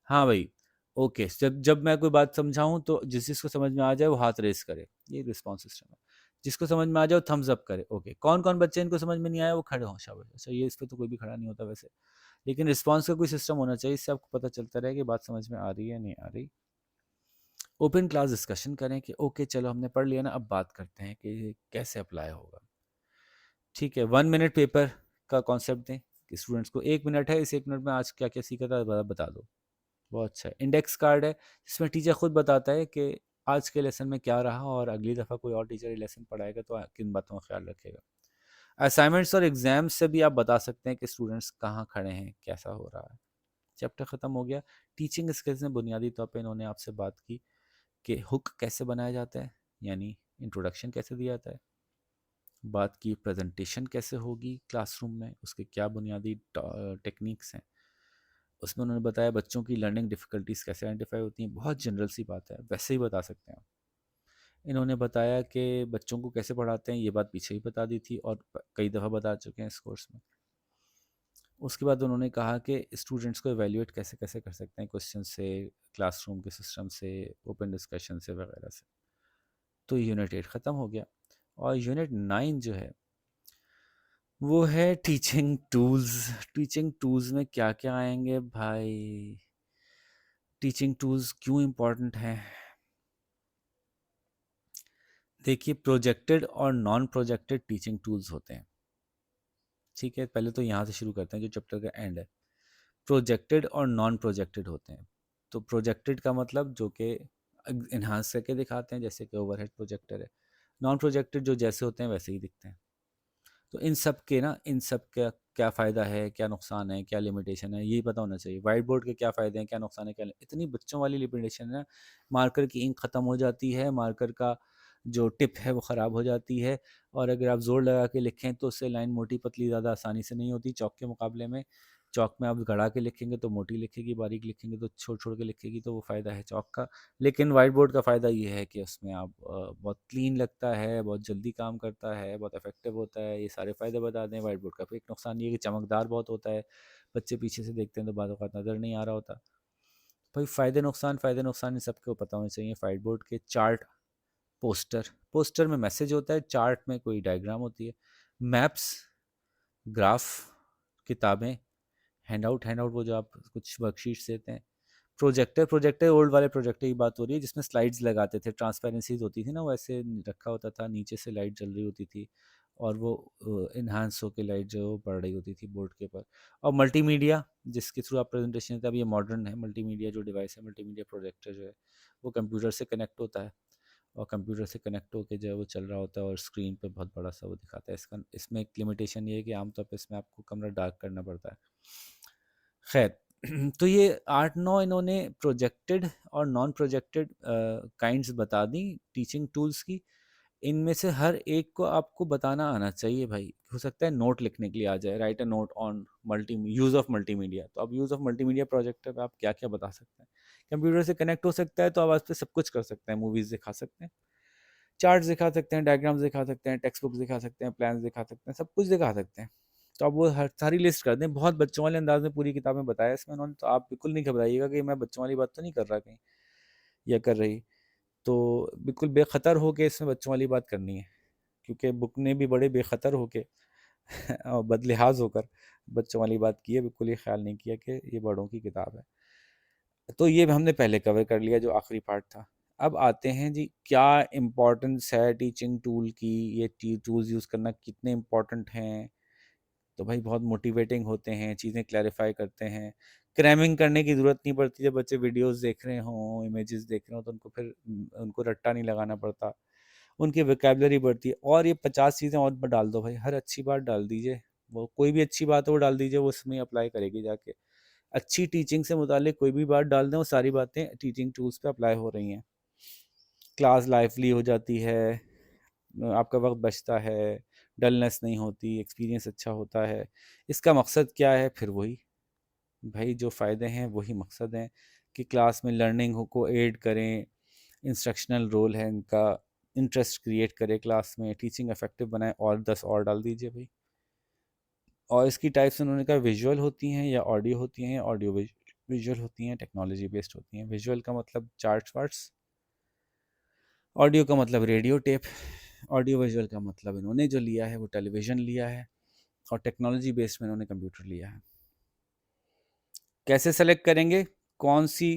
हाँ भाई, ओके, जब जब मैं कोई बात समझाऊँ तो जिस जिसको समझ में आ जाए वो हाथ रेज़ करे, ये रिस्पॉन्स सिस्टम है। जिसको समझ में आ जाए वो थम्स अप करे, ओके। कौन-कौन बच्चे इनको समझ में नहीं आया वो खड़े हों, शाबाश। अच्छा, ये इस पे तो कोई भी खड़ा नहीं होता वैसे। लेकिन रिस्पॉन्स का कोई सिस्टम होना चाहिए, इससे आपको पता चलता रहे कि बात समझ में आ रही है या नहीं आ रही। ओपन क्लास डिस्कशन करें कि ओके चलो हमने पढ़ लिया ना, अब बात करते हैं कि ये कैसे अप्लाई होगा। ठीक है, 1 मिनट पेपर का कॉन्सेप्ट दें कि स्टूडेंट्स को 1 मिनट है, इस 1 मिनट में आज क्या-क्या सीखा था बता दो। बहुत अच्छा है। इंडेक्स कार्ड है जिसमें टीचर खुद बताता है कि आज के लेसन में क्या रहा, और अगली दफ़ा कोई और टीचर ये लेसन पढ़ाएगा तो किन बातों का ख्याल रखेगा। असाइनमेंट्स और एग्जाम्स से भी आप बता सकते हैं कि स्टूडेंट्स कहाँ खड़े हैं, कैसा हो रहा है। चैप्टर ख़त्म हो गया। टीचिंग स्किल्स में बुनियादी तौर पे इन्होंने आपसे बात की कि हुक कैसे बनाया जाता है, यानी इंट्रोडक्शन कैसे दिया जाता है। बात की प्रेजेंटेशन कैसे होगी क्लासरूम में, उसके क्या बुनियादी टेक्निक्स हैं। उसमें उन्होंने बताया बच्चों की लर्निंग डिफ़िकल्टीज़ कैसे आइडेंटिफाई होती हैं, बहुत जनरल सी बात है, वैसे ही बता सकते हैं आप। इन्होंने बताया कि बच्चों को कैसे पढ़ाते हैं, ये बात पीछे ही बता दी थी और कई दफ़ा बता चुके हैं इस कोर्स में। उसके बाद उन्होंने कहा कि स्टूडेंट्स को एवेल्यूएट कैसे कैसे कर सकते हैं, क्वेश्चन से, क्लासरूम के सिस्टम से, ओपन डिस्कशन से वगैरह से। तो यूनिट 8 ख़त्म हो गया। और यूनिट 9 जो है वो है टीचिंग टूल्स। टीचिंग टूल्स में क्या क्या आएंगे भाई? टीचिंग टूल्स क्यों इम्पोर्टेंट हैं? देखिए, प्रोजेक्टेड और नॉन प्रोजेक्टेड टीचिंग टूल्स होते हैं। ठीक है, पहले तो यहाँ से शुरू करते हैं जो चैप्टर का एंड है। प्रोजेक्टेड और नॉन प्रोजेक्टेड होते हैं। तो प्रोजेक्टेड का मतलब जो कि इन्हांस करके दिखाते हैं, जैसे कि ओवरहेड प्रोजेक्टर है। नॉन प्रोजेक्टेड जो जैसे होते हैं वैसे ही दिखते हैं। तो इन सब का क्या फ़ायदा है, क्या नुकसान है, क्या लिमिटेशन है, यही पता होना चाहिए। वाइट बोर्ड के क्या फ़ायदे हैं, क्या नुकसान है, क्या इतनी बच्चों वाली लिमिटेशन है। मार्कर की इंक ख़त्म हो जाती है, मार्कर का जो टिप है वो ख़राब हो जाती है, और अगर आप ज़ोर लगा के लिखें तो उससे लाइन मोटी पतली ज़्यादा आसानी से नहीं होती चौक के मुकाबले में। चौक में आप गड़ा के लिखेंगे तो मोटी लिखेगी, बारीक लिखेंगे तो छोड़ छोड़ के लिखेगी, तो वो फ़ायदा है चौक का। लेकिन वाइट बोर्ड का फ़ायदा ये है कि उसमें आप बहुत क्लीन लगता है, बहुत जल्दी काम करता है, बहुत इफेक्टिव होता है, ये सारे फ़ायदे बता दें। वाइट बोर्ड का फिर एक नुकसान ये है कि चमकदार बहुत होता है, बच्चे पीछे से देखते हैं तो बाद वक़्त नज़र नहीं आ रहा होता। भाई फ़ायदे नुकसान इन सबको पता होने चाहिए। वाइट बोर्ड के चार्ट, पोस्टर में मैसेज होता है, चार्ट में कोई डायग्राम होती है, मैप्स, ग्राफ, किताबें, हैंडआउट वो जो आप कुछ वर्कशीट्स देते हैं, प्रोजेक्टर ओल्ड वाले प्रोजेक्टर की बात हो रही है जिसमें स्लाइड्स लगाते थे, ट्रांसपेरेंसीज होती थी ना, वो ऐसे रखा होता था, नीचे से लाइट जल रही होती थी और वो इन्हांस होकर लाइट जो पड़ रही होती थी बोर्ड के ऊपर। और मल्टीमीडिया जिसके थ्रू आप प्रेजेंटेशन देते हैं, अब ये मॉडर्न है मल्टीमीडिया जो डिवाइस है, मल्टीमीडिया प्रोजेक्टर जो है वो कंप्यूटर से कनेक्ट होता है, और कंप्यूटर से कनेक्ट होकर जो है वो चल रहा होता है और स्क्रीन पे बहुत बड़ा सा वो दिखाता है। इसमें एक लिमिटेशन ये है कि आमतौर पर इसमें आपको कमरा डार्क करना पड़ता है। खैर, तो ये 8-9 इन्होंने प्रोजेक्टेड और नॉन प्रोजेक्टेड काइंड्स बता दी टीचिंग टूल्स की। इनमें से हर एक को आपको बताना आना चाहिए भाई। हो सकता है नोट लिखने के लिए आ जाए, right a note on multi use of multimedia. तो अब यूज़ ऑफ मल्टीमीडिया प्रोजेक्टर पे आप क्या क्या बता सकते हैं। कंप्यूटर से कनेक्ट हो सकता है तो आप आज पे सब कुछ कर सकते हैं, मूवीज़ दिखा सकते हैं, चार्ट्स दिखा सकते हैं, डायग्राम्स दिखा सकते हैं, टेक्स्ट बुक्स दिखा सकते हैं, प्लान्स दिखा सकते हैं, सब कुछ दिखा सकते हैं। तो आप वो हर सारी लिस्ट कर दें, बहुत बच्चों वाले अंदाज में पूरी किताब में बताया इसमें उन्होंने। तो आप बिल्कुल नहीं घबराइएगा कि मैं बच्चों वाली बात तो नहीं कर रहा कहीं या कर रही। तो बिल्कुल बेखतर होके इसमें बच्चों वाली बात करनी है, क्योंकि बुक ने भी बड़े बेखतर होके और बदलिहाज होकर बच्चों वाली बात की है, बिल्कुल ये ख्याल नहीं किया कि ये बड़ों की किताब है। तो ये हमने पहले कवर कर लिया जो आखिरी पार्ट था। अब आते हैं जी, क्या इम्पोर्टेंस है टीचिंग टूल की, ये टूल्स यूज़ करना कितने इम्पोर्टेंट हैं। तो भाई बहुत मोटिवेटिंग होते हैं, चीज़ें क्लैरिफाई करते हैं, क्रैमिंग करने की ज़रूरत नहीं पड़ती। जब बच्चे वीडियोस देख रहे हों, इमेजेस देख रहे हों, तो उनको फिर उनको रट्टा नहीं लगाना पड़ता, उनकी वोकैबुलरी बढ़ती है। और ये 50 चीज़ें और डाल दो भाई, हर अच्छी बात डाल दीजिए, वो कोई भी अच्छी बात है वो डाल दीजिए, वो उसमें अप्लाई करेगी जाके। अच्छी टीचिंग से मुतालिक कोई भी बात डाल दें, वो सारी बातें टीचिंग टूल्स पे अप्लाई हो रही हैं। क्लास लाइवली हो जाती है, आपका वक्त बचता है, डलनेस नहीं होती, एक्सपीरियंस अच्छा होता है। इसका मकसद क्या है? फिर वही भाई जो फ़ायदे हैं वही मकसद हैं कि क्लास में लर्निंग हो को एड करें, इंस्ट्रक्शनल रोल है इनका, इंटरेस्ट क्रिएट करे क्लास में, टीचिंग इफेक्टिव बनाए, और 10 और डाल दीजिए भाई। और इसकी टाइप्स उन्होंने कहा विजुअल होती हैं या ऑडियो होती हैं, ऑडियो विजुअल होती हैं, टेक्नोलॉजी बेस्ड होती हैं। विजुअल का मतलब चार्ट्स वार्ट्स, ऑडियो का मतलब रेडियो टेप, ऑडियो विजुअल का मतलब इन्होंने जो लिया है वो टेलीविज़न लिया है, और टेक्नोलॉजी बेस्ड में इन्होंने कंप्यूटर लिया है। कैसे सेलेक्ट करेंगे कौन सी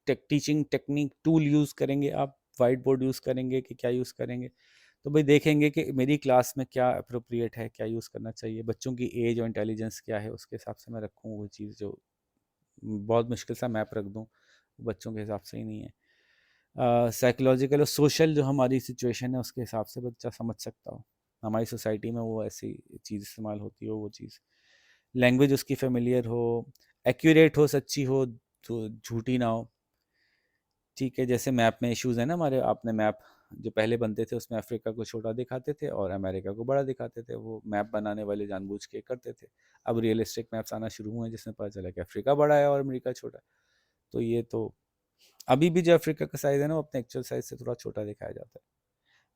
टीचिंग टेक्निक टूल यूज़ करेंगे आप, वाइट बोर्ड यूज़ करेंगे कि क्या यूज़ करेंगे? तो भाई देखेंगे कि मेरी क्लास में क्या अप्रोप्रिएट है, क्या यूज़ करना चाहिए, बच्चों की एज और इंटेलिजेंस क्या है, उसके हिसाब से मैं रखूँ वो चीज़। जो बहुत मुश्किल सा मैप रख दूँ, बच्चों के हिसाब से ही नहीं है। साइकोलॉजिकल और सोशल जो हमारी सिचुएशन है उसके हिसाब से बच्चा समझ सकता हो, हमारी सोसाइटी में वो ऐसी चीज़ इस्तेमाल होती हो, वो चीज़ लैंग्वेज उसकी फेमिलियर हो, एक्यूरेट हो, सच्ची हो, तो झूठी ना हो। ठीक है, जैसे मैप में इश्यूज है ना हमारे, आपने मैप जो पहले बनते थे उसमें अफ्रीका को छोटा दिखाते थे और अमेरिका को बड़ा दिखाते थे, वो मैप बनाने वाले जानबूझ के करते थे। अब रियलिस्टिक मैप्स आना शुरू हुए हैं जिसमें पता चला कि अफ्रीका बड़ा है और अमेरिका छोटा है। तो ये तो अभी भी जो अफ्रीका का साइज़ है ना वो अपने एक्चुअल साइज़ से थोड़ा छोटा दिखाया जाता है।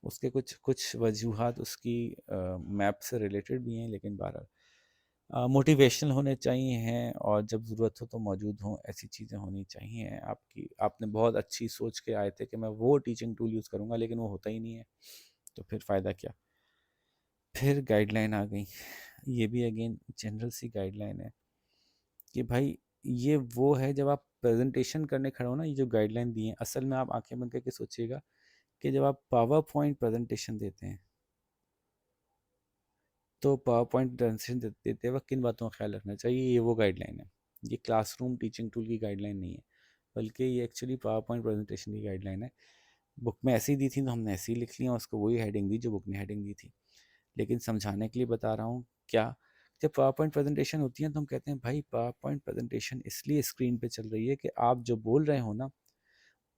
उसके कुछ कुछ वजूहात उसकी मैप से रिलेटेड भी हैं, लेकिन बहरहाल मोटिवेशनल होने चाहिए हैं, और जब ज़रूरत हो तो मौजूद हों, ऐसी चीज़ें होनी चाहिए। आपकी आपने बहुत अच्छी सोच के आए थे कि मैं वो टीचिंग टूल यूज़ करूँगा, लेकिन वो होता ही नहीं है, तो फिर फ़ायदा क्या। फिर गाइडलाइन आ गई, ये भी अगेन जनरल सी गाइडलाइन है कि भाई ये वो है जब आप प्रेजेंटेशन करने खड़े हो ना, ये जो गाइडलाइन दी है असल में आप आंखें बंद करके सोचिएगा कि जब आप पावर पॉइंट प्रेजेंटेशन देते हैं तो पावर पॉइंट प्रेजेंटेशन देते वक्त किन बातों का ख्याल रखना चाहिए, ये वो गाइडलाइन है। ये क्लासरूम टीचिंग टूल की गाइडलाइन नहीं है, बल्कि ये एक्चुअली पावर पॉइंट प्रेजेंटेशन की गाइडलाइन है। बुक में ऐसी दी थी तो हमने ऐसी लिख लिया, उसको वही हेडिंग दी जो बुक ने हेडिंग दी थी। लेकिन समझाने के लिए बता रहा हूँ क्या, जब पावर पॉइंट प्रेजेंटेशन होती है तो हम कहते हैं भाई पावर पॉइंट प्रेजेंटेशन इसलिए स्क्रीन पे चल रही है कि आप जो बोल रहे हो ना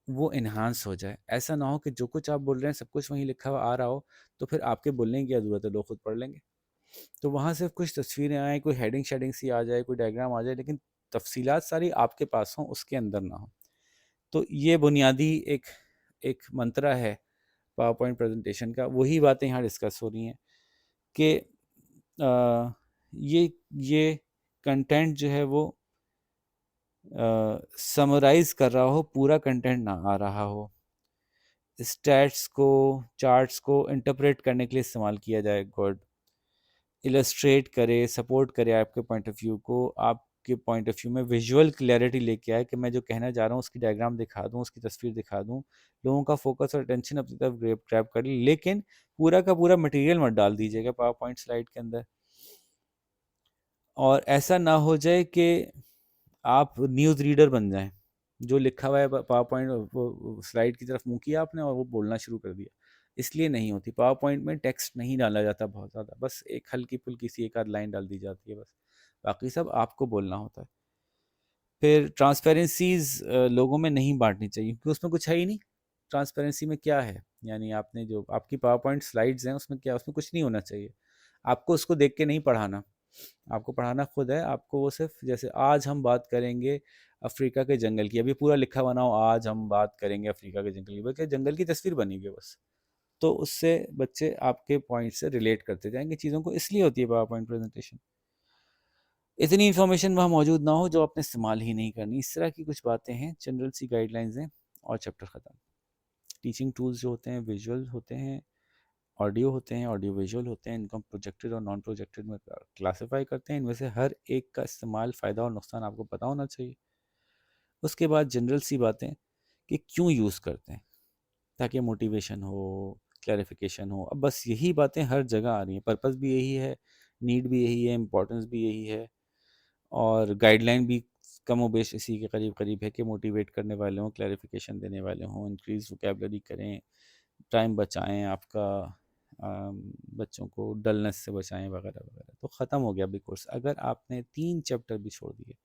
वो इन्हांस हो जाए। ऐसा ना हो कि जो कुछ आप बोल रहे हैं सब कुछ वहीं लिखा हुआ आ रहा हो, तो फिर आपके बोलने की क्या ज़रूरत है, लोग खुद पढ़ लेंगे। तो वहाँ सिर्फ कुछ तस्वीरें आए, कोई हेडिंग शेडिंग सी आ जाए, कोई डायग्राम आ जाए, लेकिन तफसीलात सारी आपके पास हों, उसके अंदर ना हो। तो ये बुनियादी एक एक मंत्रा है पावर पॉइंट प्रेजेंटेशन का। वही बातें यहाँ डिस्कस हो रही हैं कि ये कंटेंट जो है वो समराइज कर रहा हो, पूरा कंटेंट ना आ रहा हो, स्टैट्स को, चार्ट्स को इंटरप्रेट करने के लिए इस्तेमाल किया जाए। गुड, इलस्ट्रेट करे, सपोर्ट करे आपके पॉइंट ऑफ व्यू को, आपके पॉइंट ऑफ व्यू में विजुअल क्लैरिटी लेके आए कि मैं जो कहना चाह रहा हूँ उसकी डायग्राम दिखा दूँ, उसकी तस्वीर दिखा दूँ, लोगों का फोकस और अटेंशन अपनी तरफ ग्रैब कर ले। लेकिन पूरा का पूरा मटेरियल मत डाल दीजिएगा पावर पॉइंट स्लाइड के अंदर। और ऐसा ना हो जाए कि आप न्यूज़ रीडर बन जाएं, जो लिखा हुआ है पावर पॉइंट वो स्लाइड की तरफ मुंह किया आपने और वो बोलना शुरू कर दिया। इसलिए नहीं होती, पावर पॉइंट में टेक्स्ट नहीं डाला जाता बहुत ज़्यादा, बस एक हल्की फुल्की सी एक आध लाइन डाल दी जाती है बस, बाकी सब आपको बोलना होता है। फिर ट्रांसपेरेंसीज लोगों में नहीं बांटनी चाहिए क्योंकि उसमें कुछ है ही नहीं। ट्रांसपेरेंसी में क्या है, यानी आपने जो आपकी पावर पॉइंट स्लाइड्स हैं उसमें क्या, उसमें कुछ नहीं होना चाहिए। आपको उसको देख के नहीं पढ़ाना, आपको पढ़ाना खुद है। आपको वो सिर्फ जैसे आज हम बात करेंगे अफ्रीका के जंगल की, अभी पूरा लिखा बना हो आज हम बात करेंगे अफ्रीका के जंगल की, बल्कि जंगल की तस्वीर बनी हुई है बस। तो उससे बच्चे आपके पॉइंट से रिलेट करते जाएंगे चीज़ों को, इसलिए होती है पावर पॉइंट प्रेजेंटेशन। इतनी इन्फॉर्मेशन वहाँ मौजूद ना हो जो आपने इस्तेमाल ही नहीं करनी, इस तरह की कुछ बातें हैं, जनरल सी गाइडलाइंस हैं और चैप्टर ख़त्म। टीचिंग टूल्स जो होते हैं विजुअल होते हैं, ऑडियो होते हैं, ऑडियो विजुअल होते हैं, इनको हम प्रोजेक्टेड और नॉन प्रोजेक्टेड में क्लासीफाई करते हैं। इनमें से हर एक का इस्तेमाल, फ़ायदा और नुकसान आपको पता होना चाहिए। उसके बाद जनरल सी बातें कि क्यों यूज़ करते हैं, ताकि मोटिवेशन हो, क्लैरिफिकेशन हो। अब बस यही बातें हर जगह आ रही हैं, पर्पस भी यही है, नीड भी यही है, इम्पोर्टेंस भी यही है, और गाइडलाइन भी कम बेश इसी के करीब करीब है कि मोटिवेट करने वाले हों, क्लैरिफिकेशन देने वाले हों, इंक्रीज वोकेबलरी करें, टाइम बचाएं आपका, बच्चों को डलनेस से बचाएं वगैरह वगैरह। तो ख़त्म हो गया अभी कोर्स। अगर आपने 3 चैप्टर भी छोड़ दिए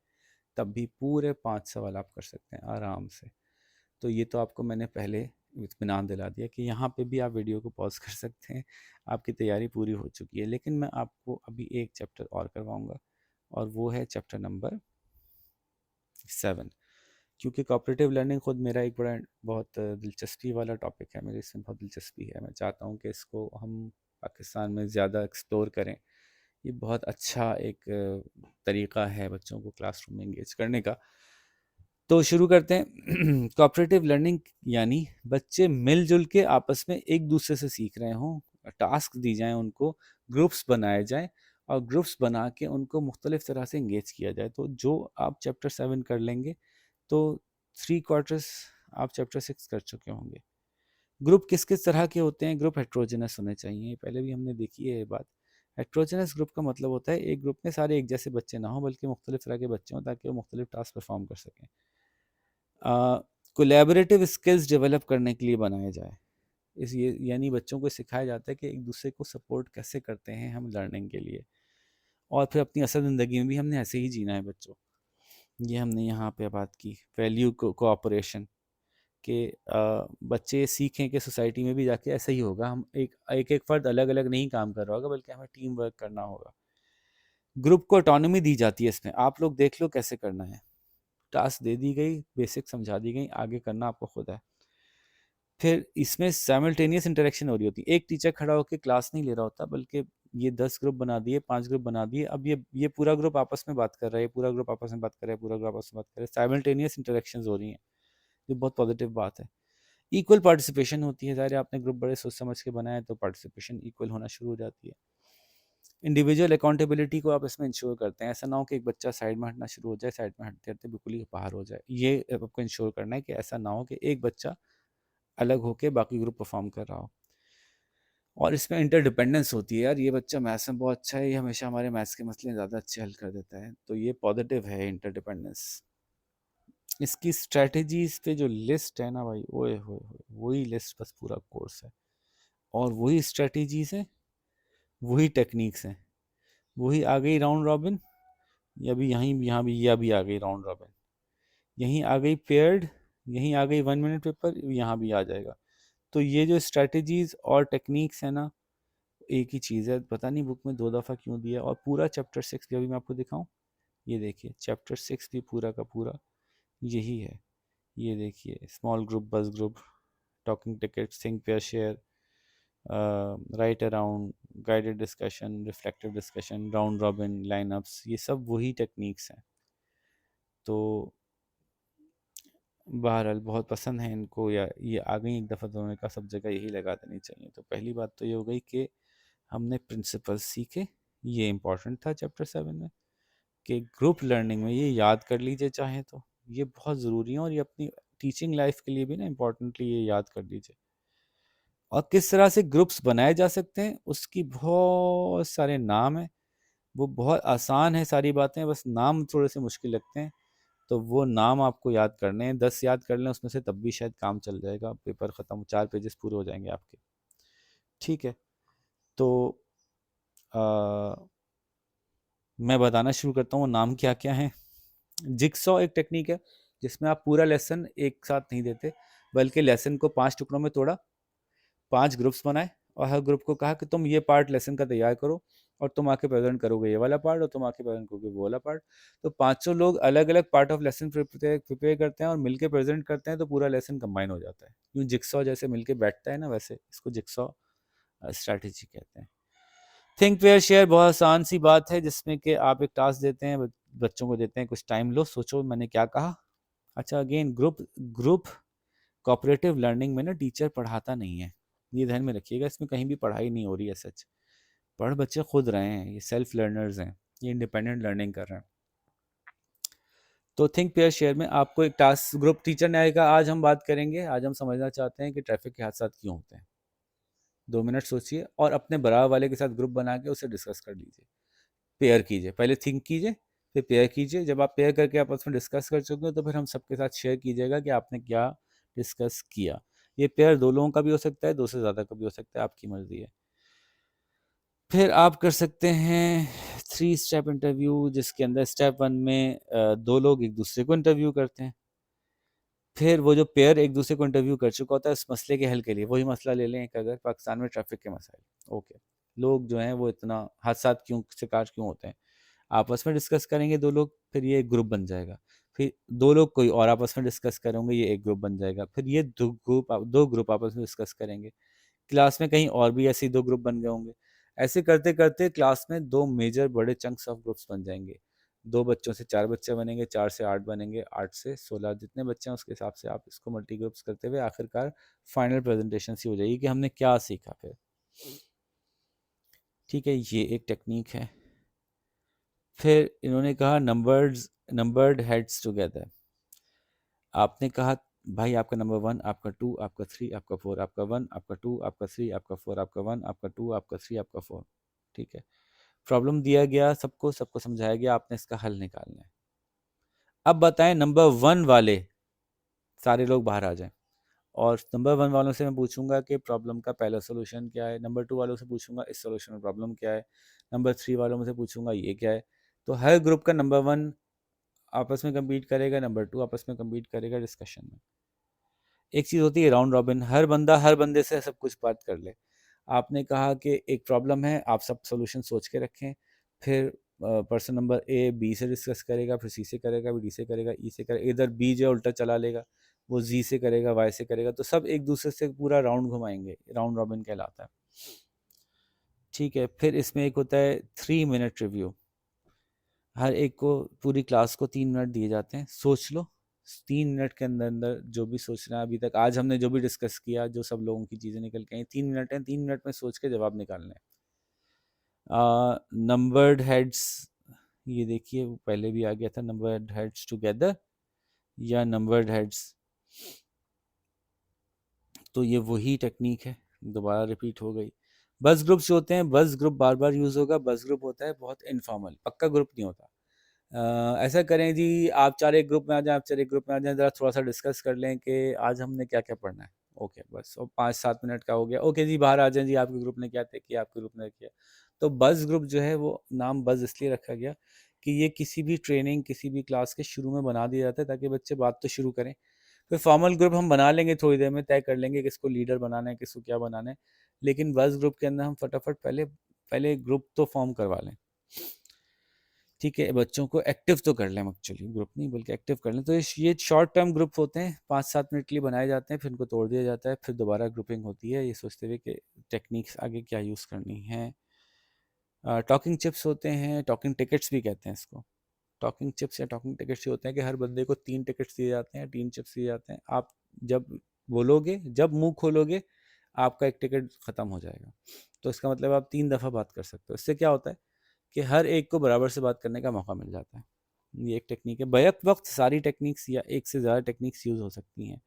तब भी पूरे 5 सवाल आप कर सकते हैं आराम से। तो ये तो आपको मैंने पहले इत्मीनान दिला दिया कि यहाँ पे भी आप वीडियो को पॉज कर सकते हैं, आपकी तैयारी पूरी हो चुकी है। लेकिन मैं आपको अभी एक चैप्टर और करवाऊँगा और वो है चैप्टर नंबर 7। क्योंकि कोऑपरेटिव लर्निंग खुद मेरा एक बड़ा बहुत दिलचस्पी वाला टॉपिक है, मेरे इसमें बहुत दिलचस्पी है, मैं चाहता हूँ कि इसको हम पाकिस्तान में ज़्यादा एक्सप्लोर करें। ये बहुत अच्छा एक तरीका है बच्चों को क्लासरूम में इंगेज करने का। तो शुरू करते हैं। कोऑपरेटिव लर्निंग यानी बच्चे मिलजुल के आपस में एक दूसरे से सीख रहे हों, टास्क दी जाएं उनको, ग्रुप्स बनाए जाएं और ग्रुप्स बना के उनको मुख्तलिफ तरह से इंगेज किया जाए। तो जो आप चैप्टर 7 कर लेंगे तो 3/4 आप चैप्टर 6 कर चुके होंगे। ग्रुप किस किस तरह के होते हैं? ग्रुप हेट्रोजेनस होने चाहिए, पहले भी हमने देखी है ये बात। हेट्रोजेनस ग्रुप का मतलब होता है एक ग्रुप में सारे एक जैसे बच्चे ना हों बल्कि मुख्तलिफ तरह के बच्चे हों ताकि वो मुख्तलिफ टास्क परफॉर्म कर सकें। कोलैबोरेटिव स्किल्स डेवलप करने के लिए बनाया जाए। इस ये यानी बच्चों को सिखाया जाता है कि एक दूसरे को सपोर्ट कैसे करते हैं हम लर्निंग के लिए, और फिर अपनी असल ज़िंदगी में भी हमने ऐसे ही जीना है बच्चों। ये हमने यहाँ पे बात की वैल्यू कोऑपरेशन के, बच्चे सीखें कि सोसाइटी में भी जाके ऐसा ही होगा, हम एक एक फ़र्द अलग अलग नहीं काम कर रहा होगा बल्कि हमें टीम वर्क करना होगा। ग्रुप को ऑटोनॉमी दी जाती है, इसमें आप लोग देख लो कैसे करना है, टास्क दे दी गई, बेसिक समझा दी गई, आगे करना आपको खुद है। फिर इसमें साइमल्टेनियस इंटरेक्शन हो रही होती है, एक टीचर खड़ा होकर क्लास नहीं ले रहा होता बल्कि ये 10 ग्रुप बना दिए, 5 ग्रुप बना दिए, अब ये पूरा ग्रुप आपस में बात कर रहा है, पूरा ग्रुप आपस में बात कर रहा है, पूरा ग्रुप आपस में बात कर रहा है, साइमल्टेनियस इंटरेक्शंस हो रही हैं। ये बहुत पॉजिटिव बात है। इक्वल पार्टिसिपेशन होती है, ज़ाहिर है आपने ग्रुप बड़े सोच समझ के बनाए तो पार्टिसिपेशन इक्वल होना शुरू हो जाती है। इंडिविजुअल अकाउंटेबिलिटी को आप इसमें इंश्योर करते हैं, ऐसा ना हो कि एक बच्चा साइड में हटना शुरू हो जाए, साइड में हटते हटते बिल्कुल ही बाहर हो जाए। ये आपको इंश्योर करना है कि ऐसा ना हो कि एक बच्चा अलग होके बाकी ग्रुप परफॉर्म कर रहा हो। और इसमें इंटरडिपेंडेंस होती है, यार ये बच्चा मैथ्स में बहुत अच्छा है, ये हमेशा हमारे मैथ्स के मसले ज़्यादा अच्छे हल कर देता है, तो ये पॉजिटिव है इंटरडिपेंडेंस। इसकी स्ट्रेटजीज पे जो लिस्ट है ना भाई, ओए होए होए, वही लिस्ट बस पूरा कोर्स है और वही स्ट्रेटजीज है वही टेक्निक्स हैं, वही आ गई राउंड रॉबिन, या भी यहीं यहाँ भी या भी आ गई राउंड रॉबिन, यहीं आ गई पेयर्ड, यहीं आ गई 1 मिनट पेपर, यहाँ भी आ जाएगा। तो ये जो स्ट्रेटजीज और टेक्निक्स है ना, एक ही चीज़ है, पता नहीं बुक में 2 दफ़ा क्यों दिया। और पूरा चैप्टर 6 भी अभी मैं आपको दिखाऊं, ये देखिए चैप्टर 6 भी पूरा का पूरा यही है। ये देखिए स्मॉल ग्रुप, बस group, talking ticket, think pair share, right around, guided discussion, reflective discussion, round robin, line-ups, ये सब वही टेक्निक्स हैं। तो बहरहाल बहुत पसंद है इनको, या ये आ गई एक दफ़ा दोनों का सब जगह यही लगा देनी चाहिए। तो पहली बात तो ये हो गई कि हमने प्रिंसिपल्स सीखे, ये इम्पॉर्टेंट था चैप्टर 7 में, कि ग्रुप लर्निंग में ये याद कर लीजिए चाहें तो, ये बहुत ज़रूरी है, और ये अपनी टीचिंग लाइफ के लिए भी ना इम्पोर्टेंटली ये याद कर लीजिए। और किस तरह से ग्रुप्स बनाए जा सकते हैं उसकी बहुत सारे नाम हैं, वो बहुत आसान है सारी बातें, बस नाम थोड़े से मुश्किल लगते हैं। तो वो नाम आपको याद करने हैं, 10 याद कर लें उसमें से, तब भी शायद काम चल जाएगा, पेपर ख़त्म, 4 पेजेस पूरे हो जाएंगे आपके। ठीक है, तो आ, मैं बताना शुरू करता हूँ नाम क्या क्या है। जिक्सॉ एक टेक्निक है जिसमें आप पूरा लेसन एक साथ नहीं देते, बल्कि लेसन को 5 टुकड़ों में तोड़ा, 5 ग्रुप्स बनाए, और हर ग्रुप को कहा कि तुम ये पार्ट लेसन का तैयार करो, और तुम आके प्रेजेंट करोगे ये वाला पार्ट, और तुम आके प्रेजेंट करोगे वो वाला पार्ट। तो पांचों लोग अलग अलग पार्ट ऑफ लेसन प्रिपेयर करते हैं और मिलके प्रेजेंट करते हैं, तो पूरा लेसन कंबाइन हो जाता है। यूँ जिक्सॉ जैसे मिलके बैठता है ना, वैसे इसको जिक्सॉ स्ट्रैटेजी कहते हैं। थिंक पेयर शेयर बहुत आसान सी बात है, जिसमें कि आप एक टास्क देते हैं, बच्चों को देते हैं, कुछ टाइम लो, सोचो मैंने क्या कहा। अच्छा, again group group cooperative learning में ना टीचर पढ़ाता नहीं है, ये ध्यान में रखिएगा, इसमें कहीं भी पढ़ाई नहीं हो रही है सच। पढ़ बच्चे खुद रहे हैं, ये सेल्फ लर्नर्स हैं, ये इंडिपेंडेंट लर्निंग कर रहे हैं। तो थिंक पेयर शेयर में आपको एक टास्क ग्रुप टीचर ने आएगा, आज हम बात करेंगे, आज हम समझना चाहते हैं कि ट्रैफिक के हादसा क्यों होते हैं। 2 मिनट सोचिए और अपने बराबर वाले के साथ ग्रुप बना के उसे डिस्कस कर लीजिए, पेयर कीजिए, पहले थिंक कीजिए, फिर पेयर कीजिए। जब आप पेयर करके आपस में डिस्कस कर चुके हो, तो फिर हम सबके साथ शेयर कीजिएगा कि आपने क्या डिस्कस किया। ये पेयर 2 लोगों का भी हो सकता है, 2 से ज़्यादा का भी हो सकता है, आपकी मर्जी है। फिर आप कर सकते हैं 3 स्टेप इंटरव्यू, जिसके अंदर स्टेप 1 में 2 लोग एक दूसरे को इंटरव्यू करते हैं। फिर वो जो पेयर एक दूसरे को इंटरव्यू कर चुका होता है उस मसले के हल के लिए, वही मसला ले लें, एक अगर पाकिस्तान में ट्रैफिक के मसाइल, ओके, लोग जो हैं वो इतना हादसा क्यों, शिकार क्यों होते हैं, आपस में डिस्कस करेंगे 2 लोग, फिर ये एक ग्रुप बन जाएगा। फिर 2 लोग कोई और आपस में डिस्कस करेंगे, ये एक ग्रुप बन जाएगा। फिर ये 2 ग्रुप आपस में डिस्कस करेंगे, क्लास में कहीं और भी ऐसे 2 ग्रुप बन गए होंगे। ऐसे करते करते क्लास में 2 मेजर बड़े चंक्स ऑफ ग्रुप्स बन जाएंगे। 2 बच्चों से 4 बच्चे बनेंगे, 4 से 8 बनेंगे, 8 से 16, जितने बच्चे हैं उसके हिसाब से आप इसको मल्टी ग्रुप्स करते हुए आखिरकार फाइनल प्रेजेंटेशन सी हो जाएगी कि हमने क्या सीखा फिर। ठीक है, ये एक टेक्निक है। फिर इन्होंने कहा नंबर्ड हेड्स टुगेदर। आपने कहा भाई आपका नंबर 1, आपका 2, आपका 3, आपका 4, आपका 1, आपका 2, आपका 3, आपका 4, आपका 1, आपका 2, आपका 3, आपका 4। ठीक है, प्रॉब्लम दिया गया, सबको सबको समझाया गया, आपने इसका हल निकालना है। अब बताएं नंबर 1 वाले सारे लोग बाहर आ जाएं, और नंबर 1 वालों से मैं पूछूंगा कि प्रॉब्लम का पहला सोल्यूशन क्या है, नंबर 2 वालों से पूछूंगा इस सोल्यूशन में प्रॉब्लम क्या है, नंबर 3 वालों में से पूछूंगा ये क्या है। तो हर ग्रुप का नंबर 1 आपस में कम्पीट करेगा, नंबर 2 आपस में कम्पीट करेगा डिस्कशन में। एक चीज़ होती है राउंड रॉबिन, हर बंदा हर बंदे से सब कुछ बात कर ले। आपने कहा कि एक प्रॉब्लम है, आप सब सॉल्यूशन सोच के रखें, फिर पर्सन नंबर ए बी से डिस्कस करेगा, फिर सी से करेगा, फिर डी से करेगा, ई से करेगा, इधर बी जो उल्टा चला लेगा, वो जी से करेगा, वाई से करेगा, तो सब एक दूसरे से पूरा राउंड घुमाएंगे, राउंड रॉबिन कहलाता है। ठीक है, फिर इसमें एक होता है 3 मिनट रिव्यू। हर एक को, पूरी क्लास को 3 मिनट दिए जाते हैं, सोच लो 3 मिनट के अंदर अंदर जो भी सोचना है, अभी तक आज हमने जो भी डिस्कस किया, जो सब लोगों की चीज़ें निकल के आई, 3 मिनट हैं, 3 मिनट में सोच के जवाब निकालना है। नंबर्ड हेड्स, ये देखिए वो पहले भी आ गया था, नंबर्ड हेड्स टुगेदर या नंबर्ड हेड्स, तो ये वही टेक्निक है, दोबारा रिपीट हो गई। बस ग्रुप्स जो होते हैं, बस ग्रुप बार बार यूज़ होगा, बस ग्रुप होता है बहुत इनफॉर्मल, पक्का ग्रुप नहीं होता। ऐसा करें जी, आप 4 एक ग्रुप में आ जाएं, आप 4 एक ग्रुप में आ जाएं, ज़रा थोड़ा सा डिस्कस कर लें कि आज हमने क्या क्या पढ़ना है। ओके, बस और 5-7 मिनट का हो गया, ओके जी बाहर आ जाएं जी, आपके ग्रुप ने क्या किया, आपके ग्रुप ने किया। तो बज़ ग्रुप जो है वो नाम बज़ इसलिए रखा गया कि ये किसी भी ट्रेनिंग, किसी भी क्लास के शुरू में बना दिया जाता है ताकि बच्चे बात तो शुरू करें। फिर फॉर्मल ग्रुप हम बना लेंगे थोड़ी देर में, तय कर लेंगे किसको लीडर बनाना है, किसको क्या बनाना है। लेकिन बज़ ग्रुप के अंदर हम फटाफट पहले पहले ग्रुप तो फॉर्म करवा लें, ठीक है, बच्चों को एक्टिव तो कर लें, एक्चुअली ग्रुप नहीं बल्कि एक्टिव कर लें। तो ये शॉर्ट टर्म ग्रुप होते हैं, 5-7 मिनट के लिए बनाए जाते हैं, फिर उनको तोड़ दिया जाता है, फिर दोबारा ग्रुपिंग होती है ये सोचते हुए कि टेक्निक्स आगे क्या यूज़ करनी है। टॉकिंग चिप्स होते हैं, टॉकिंग टिकट्स भी कहते हैं इसको। टॉकिंग चिप्स या टॉकिंग टिकट्स ये होते हैं कि हर बंदे को 3 टिकट्स दिए जाते हैं, 3 चिप्स दिए जाते हैं। आप जब बोलोगे, जब मुंह खोलोगे, आपका एक टिकट ख़त्म हो जाएगा। तो इसका मतलब आप 3 दफ़ा बात कर सकते हो। इससे क्या होता है कि हर एक को बराबर से बात करने का मौका मिल जाता है। ये एक टेक्निक है। बैक वक्त सारी टेक्निक्स या एक से ज़्यादा टेक्निक्स यूज़ हो सकती हैं।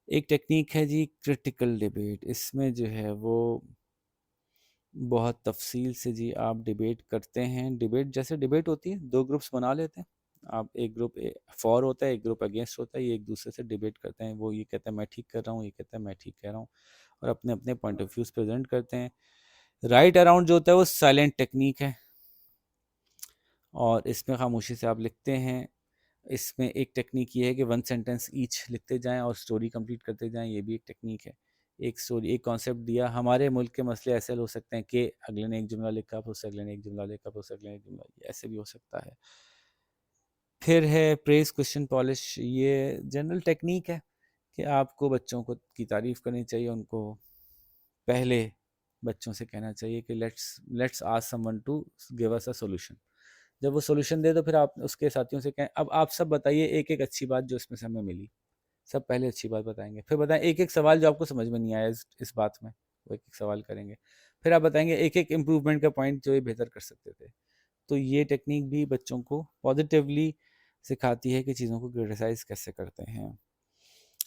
एक टेक्निक है जी क्रिटिकल डिबेट। इसमें जो है वो बहुत तफसील से जी आप डिबेट करते हैं। डिबेट जैसे डिबेट होती है, 2 ग्रुप्स बना लेते हैं आप। एक ग्रुप फॉर होता है, एक ग्रुप अगेंस्ट होता है। ये एक दूसरे से डिबेट करते हैं। वो ये कहता है मैं ठीक कर रहा हूँ, ये कहता है मैं ठीक कह रहा हूँ, और अपने अपने पॉइंट ऑफ व्यूज़ प्रेजेंट करते हैं। राइट अराउंड जो होता है वो साइलेंट टेक्निक है, और इसमें खामोशी से आप लिखते हैं। इसमें एक टेक्निक ये है कि 1 सेंटेंस ईच लिखते जाएं और स्टोरी कंप्लीट करते जाएं। ये भी एक टेक्निक है। एक स्टोरी, एक कॉन्सेप्ट दिया, हमारे मुल्क के मसले ऐसे हो सकते हैं कि अगले ने एक जुमला लिखा, फिर उससे अगले ने एक जुमला लिखा, फिर उससे अगले ने एक जुमला, ऐसे भी हो सकता है। फिर है प्रेज क्वेश्चन पॉलिश। ये जनरल टेक्निक है कि आपको बच्चों को की तारीफ करनी चाहिए। उनको पहले बच्चों से कहना चाहिए कि let's let's ask someone to give us a solution. जब वो सॉल्यूशन दे तो फिर आप उसके साथियों से कहें अब आप सब बताइए एक एक अच्छी बात जो इसमें से हमें मिली। सब पहले अच्छी बात बताएंगे, फिर बताएं एक एक सवाल जो आपको समझ में नहीं आया इस बात में, वो एक एक सवाल करेंगे। फिर आप बताएंगे एक एक इम्प्रूवमेंट का पॉइंट जो ये बेहतर कर सकते थे। तो ये टेक्निक भी बच्चों को पॉजिटिवली सिखाती है कि चीज़ों को क्रिटिसाइज कैसे करते हैं।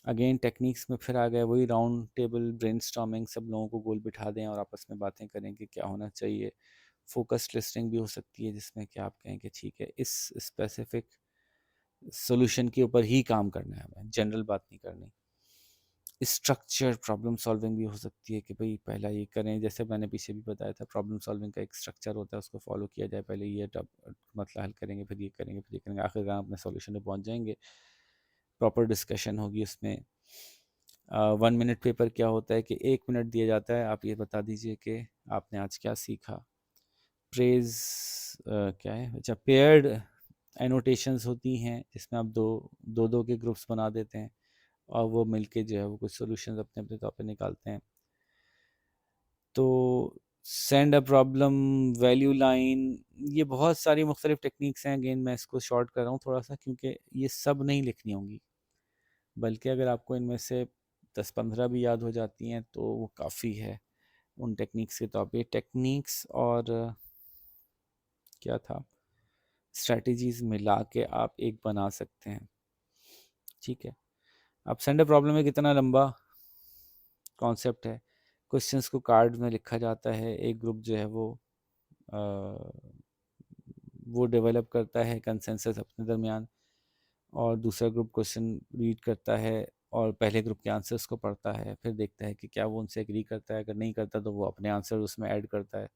अगेन टेक्निक्स में फिर आ गए वही राउंड टेबल ब्रेनस्टॉर्मिंग। सब लोगों को गोल बिठा दें और आपस में बातें करें कि क्या होना चाहिए। फोकस्ड लिस्टिंग भी हो सकती है जिसमें कि आप कहें कि ठीक है इस स्पेसिफिक सॉल्यूशन के ऊपर ही काम करना है, हमें जनरल बात नहीं करनी। स्ट्रक्चर प्रॉब्लम सॉल्विंग भी हो सकती है कि भाई पहला ये करें, जैसे मैंने पीछे भी बताया था प्रॉब्लम सॉल्विंग का एक स्ट्रक्चर होता है, उसको फॉलो किया जाए। पहले ये मतलब हल करेंगे, फिर ये करेंगे, फिर ये करेंगे, आखिरकार अपने सॉल्यूशन पे पहुंच जाएंगे। प्रॉपर डिस्कशन होगी उसमें। 1 मिनट पेपर क्या होता है कि 1 मिनट दिया जाता है, आप ये बता दीजिए कि आपने आज क्या सीखा। प्रेज क्या है, अच्छा पेयर्ड एनोटेशंस होती हैं जिसमें आप दो दो दो के ग्रुप्स बना देते हैं और वो मिलके जो है वो कुछ सॉल्यूशंस अपने अपने तौर पे निकालते हैं। तो send a problem, value line, ये बहुत सारी मुख्तलिफ टेक्निक्स हैं। अगेन मैं इसको शॉर्ट कर रहा हूँ थोड़ा सा क्योंकि ये सब नहीं लिखनी होंगी, बल्कि अगर आपको इनमें से 10-15 भी याद हो जाती हैं तो वो काफ़ी है उन टेक्निक्स के तौर पे। टेक्निक्स और क्या था, स्ट्रेटजीज मिला के आप एक बना सकते हैं, ठीक है। अब सेंडर प्रॉब्लम में कितना लंबा कॉन्सेप्ट है। क्वेश्चंस को कार्ड में लिखा जाता है। एक ग्रुप जो है अ, वो डेवलप करता है कंसेंसस अपने दरमियान, और दूसरा ग्रुप क्वेश्चन रीड करता है और पहले ग्रुप के आंसर्स को पढ़ता है, फिर देखता है कि क्या वो उनसे एग्री करता है। अगर नहीं करता तो वो अपने आंसर उसमें ऐड करता है।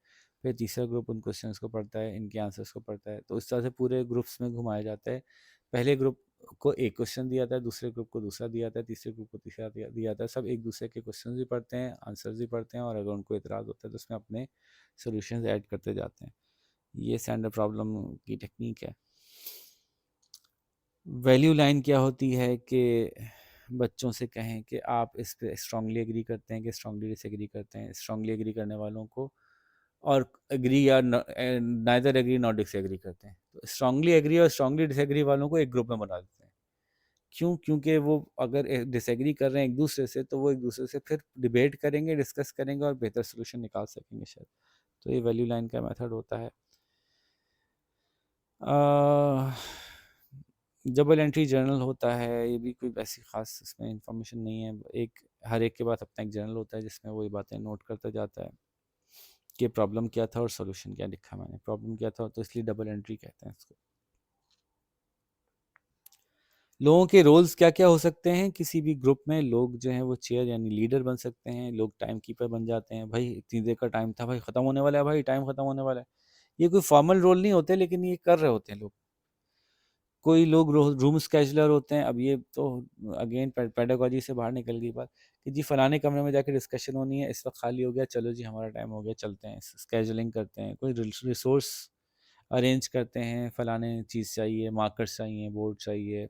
फिर तीसरा ग्रुप उन क्वेश्चंस को पढ़ता है, इनके आंसर्स को पढ़ता है। तो इस तरह से पूरे ग्रुप्स में घुमाया जाता है। पहले ग्रुप को एक क्वेश्चन दिया जाता है, दूसरे ग्रुप को दूसरा दिया जाता है, तीसरे ग्रुप को तीसरा दिया जाता है। सब एक दूसरे के क्वेश्चन भी पढ़ते हैं, आंसर्स भी पढ़ते हैं, और अगर उनको इतराज़ होता है तो उसमें अपने सोल्यूशन ऐड करते जाते हैं। ये स्टैंडर्ड प्रॉब्लम की टेक्निक है। वैल्यू लाइन क्या होती है कि बच्चों से कहें कि आप इस पे स्ट्रांगली एग्री करते हैं कि स्ट्रांगली डिसएग्री करते हैं। स्ट्रांगली एग्री करने वालों को, और एग्री या नाइदर एग्री नॉट डिसएग्री करते हैं। तो स्ट्रांगली एग्री और स्ट्रांगली डिसएग्री वालों को एक ग्रुप में बना देते हैं। क्यों? क्योंकि वो अगर डिसएग्री कर रहे हैं एक दूसरे से तो वो एक दूसरे से फिर डिबेट करेंगे, डिस्कस करेंगे और बेहतर सोल्यूशन निकाल सकेंगे शायद। तो ये वैल्यू लाइन का मेथड होता है। डबल एंट्री जर्नल होता है। ये भी कोई वैसी ख़ास इसमें इंफॉर्मेशन नहीं है। एक हर एक के बाद अपना एक जर्नल होता है जिसमें वो ये बातें नोट करता जाता है कि प्रॉब्लम क्या था और सॉल्यूशन क्या लिखा मैंने। प्रॉब्लम क्या था तो इसलिए डबल एंट्री कहते हैं इसको। लोगों के रोल्स क्या क्या हो सकते हैं किसी भी ग्रुप में? लोग जो हैं वो चेयर यानी लीडर बन सकते हैं, लोग टाइम कीपर बन जाते हैं, भाई इतनी देर का टाइम था, भाई ख़त्म होने वाला है, भाई टाइम ख़त्म होने वाला है। ये कोई फॉर्मल रोल नहीं होते, लेकिन ये कर रहे होते हैं लोग। कोई लोग रूम स्केजुलर होते हैं। अब ये तो अगेन पेडागोजी से बाहर निकल गई बात कि जी फलाने कमरे में जाकर डिस्कशन होनी है, इस वक्त खाली हो गया, चलो जी हमारा टाइम हो गया, चलते हैं। स्केजुलिंग करते हैं, कोई रिसोर्स अरेंज करते हैं, फलाने चीज़ चाहिए, मार्कर्स चाहिए, बोर्ड चाहिए,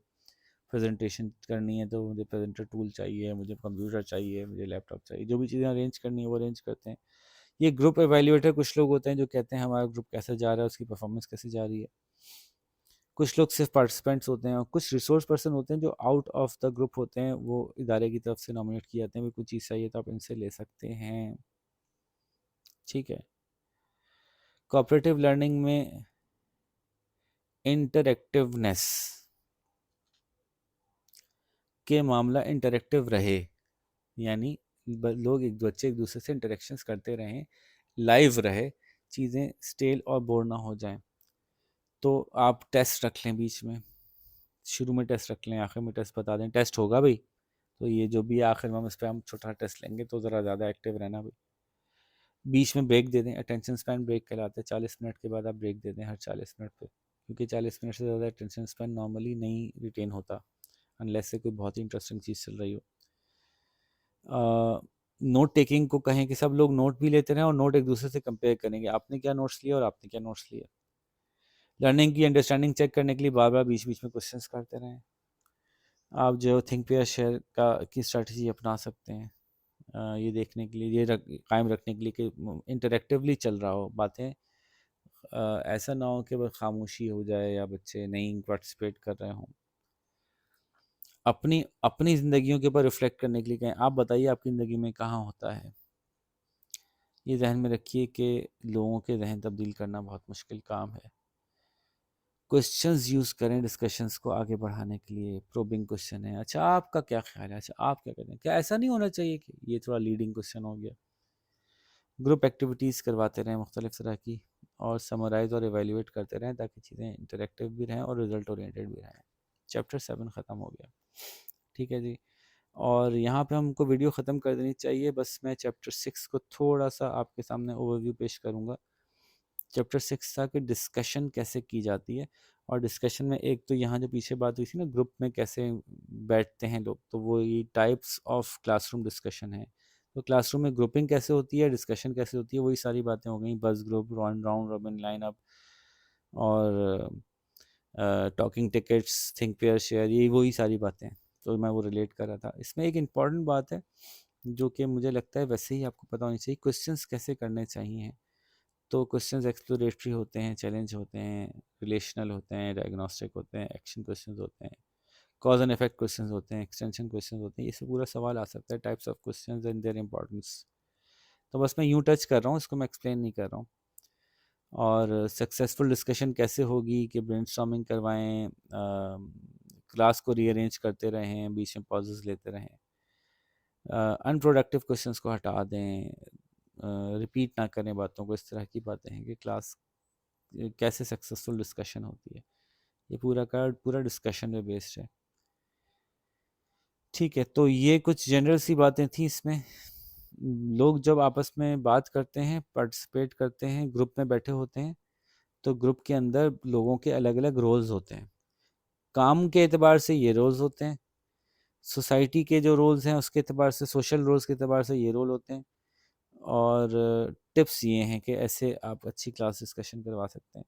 प्रेजेंटेशन करनी है तो मुझे प्रेजेंटर टूल चाहिए, मुझे कंप्यूटर चाहिए, मुझे लैपटॉप चाहिए, जो भी चीज़ें अरेंज करनी है वो अरेंज करते हैं। ये ग्रुप एवेल्यूएटर कुछ लोग होते हैं जो कहते हैं हमारा ग्रुप कैसे जा रहा है, उसकी परफॉर्मेंस कैसे जा रही है। कुछ लोग सिर्फ पार्टिसिपेंट्स होते हैं, और कुछ रिसोर्स पर्सन होते हैं जो आउट ऑफ द ग्रुप होते हैं, वो इदारे की तरफ से नॉमिनेट किए जाते हैं, भी कुछ चीज़ चाहिए तो आप इनसे ले सकते हैं। ठीक है। कोऑपरेटिव लर्निंग में इंटरेक्टिवनेस के मामला इंटरेक्टिव रहे, यानी लोग बच्चे एक दूसरे से इंटरेक्शंस करते रहें, लाइव रहे, चीज़ें स्टेल और बोर ना हो जाएं। तो आप टेस्ट रख लें बीच में, शुरू में टेस्ट रख लें, आखिर में टेस्ट बता दें, टेस्ट होगा भाई, तो ये जो भी आखिर में हम इस पर हम छोटा टेस्ट लेंगे, तो ज़रा ज़्यादा एक्टिव रहना भाई। बीच में ब्रेक दे दें, अटेंशन स्पैन ब्रेक कहलाते हैं। 40 मिनट के बाद आप ब्रेक दे दें हर 40 मिनट पे, क्योंकि 40 मिनट से ज़्यादा अटेंशन स्पैन नॉर्मली नहीं रिटेन होता, अनलेस से कोई बहुत ही इंटरेस्टिंग चीज़ चल रही हो। नोट टेकिंग को कहें कि सब लोग नोट भी लेते रहें और नोट एक दूसरे से कंपेयर करेंगे, आपने क्या नोट्स लिया और आपने क्या नोट्स लिया। लर्निंग की अंडरस्टैंडिंग चेक करने के लिए बार बार बीच बीच में क्वेश्चंस करते रहें। आप जो थिंक पेयर शेयर का की स्ट्रैटेजी अपना सकते हैं, ये देखने के लिए, कायम रखने के लिए कि इंटरेक्टिवली चल रहा हो बातें। ऐसा ना हो कि बस खामोशी हो जाए या बच्चे नहीं पार्टिसिपेट कर रहे हों। अपनी अपनी ज़िंदगियों के ऊपर रिफ्लेक्ट करने के लिए कहें, आप बताइए आपकी ज़िंदगी में कहाँ होता है। ये जहन में रखिए कि लोगों के जहन तब्दील करना बहुत मुश्किल काम है। क्वेश्चंस यूज़ करें डिस्कशंस को आगे बढ़ाने के लिए। प्रोबिंग क्वेश्चन है, अच्छा आपका क्या ख्याल है, अच्छा आप क्या कहते हैं, क्या ऐसा नहीं होना चाहिए, कि ये थोड़ा लीडिंग क्वेश्चन हो गया। ग्रुप एक्टिविटीज़ करवाते रहें मुख्तलिफ तरह की, और समराइज़ और एवेल्यूएट करते रहें, ताकि चीज़ें इंटरेक्टिव भी रहें और रिजल्ट ओरिएंटेड भी रहें। चैप्टर 7 ख़त्म हो गया। ठीक है जी। और यहाँ पे हमको वीडियो ख़त्म कर देनी चाहिए, बस मैं चैप्टर 6 को थोड़ा सा आपके सामने ओवरव्यू पेश करूँगा। चैप्टर 6 था कि डिस्कशन कैसे की जाती है, और डिस्कशन में एक तो यहाँ जो पीछे बात हुई थी ना, ग्रुप में कैसे बैठते हैं लोग, तो वो ये टाइप्स ऑफ क्लासरूम डिस्कशन है। तो क्लासरूम में ग्रुपिंग कैसे होती है, डिस्कशन कैसे होती है, वही सारी बातें हो गई। Buzz group, round round robin, line up, और talking tickets, think pair share, ये वही सारी बातें। तो मैं वो रिलेट कर रहा था। इसमें एक इम्पॉर्टेंट बात है जो कि मुझे लगता है वैसे ही आपको पता होनी चाहिए, क्वेश्चंस कैसे करने चाहिए। तो क्वेश्चंस एक्सप्लोरेटरी होते हैं, चैलेंज होते हैं, रिलेशनल होते हैं, डायग्नोस्टिक होते हैं, एक्शन क्वेश्चंस होते हैं, कॉज एंड इफेक्ट क्वेश्चंस होते हैं, एक्सटेंशन क्वेश्चंस होते हैं। ये सब पूरा सवाल आ सकता है, types of questions and their importance. तो बस मैं यूँ टच कर रहा हूँ, इसको मैं एक्सप्लेन नहीं कर रहा हूँ। और सक्सेसफुल डिस्कशन कैसे होगी कि ब्रेनस्टॉर्मिंग करवाएं, क्लास को रीअरेंज करते रहें, बीच में पॉजेस लेते रहें, अनप्रोडक्टिव क्वेश्चंस को हटा दें, रिपीट ना करें बातों को। इस तरह की बातें हैं कि क्लास कैसे सक्सेसफुल डिस्कशन होती है। ये पूरा का पूरा डिस्कशन पे बेस्ड है। ठीक है, तो ये कुछ जनरल सी बातें थी इसमें। लोग जब आपस में बात करते हैं, पार्टिसिपेट करते हैं, ग्रुप में बैठे होते हैं, तो ग्रुप के अंदर लोगों के अलग अलग रोल्स होते हैं। काम के एतबार से ये रोल्स होते हैं, सोसाइटी के जो रोल्स हैं उसके एतबार से, सोशल रोल्स के एतबार से ये रोल होते हैं। और टिप्स ये हैं कि ऐसे आप अच्छी क्लास डिस्कशन करवा सकते हैं।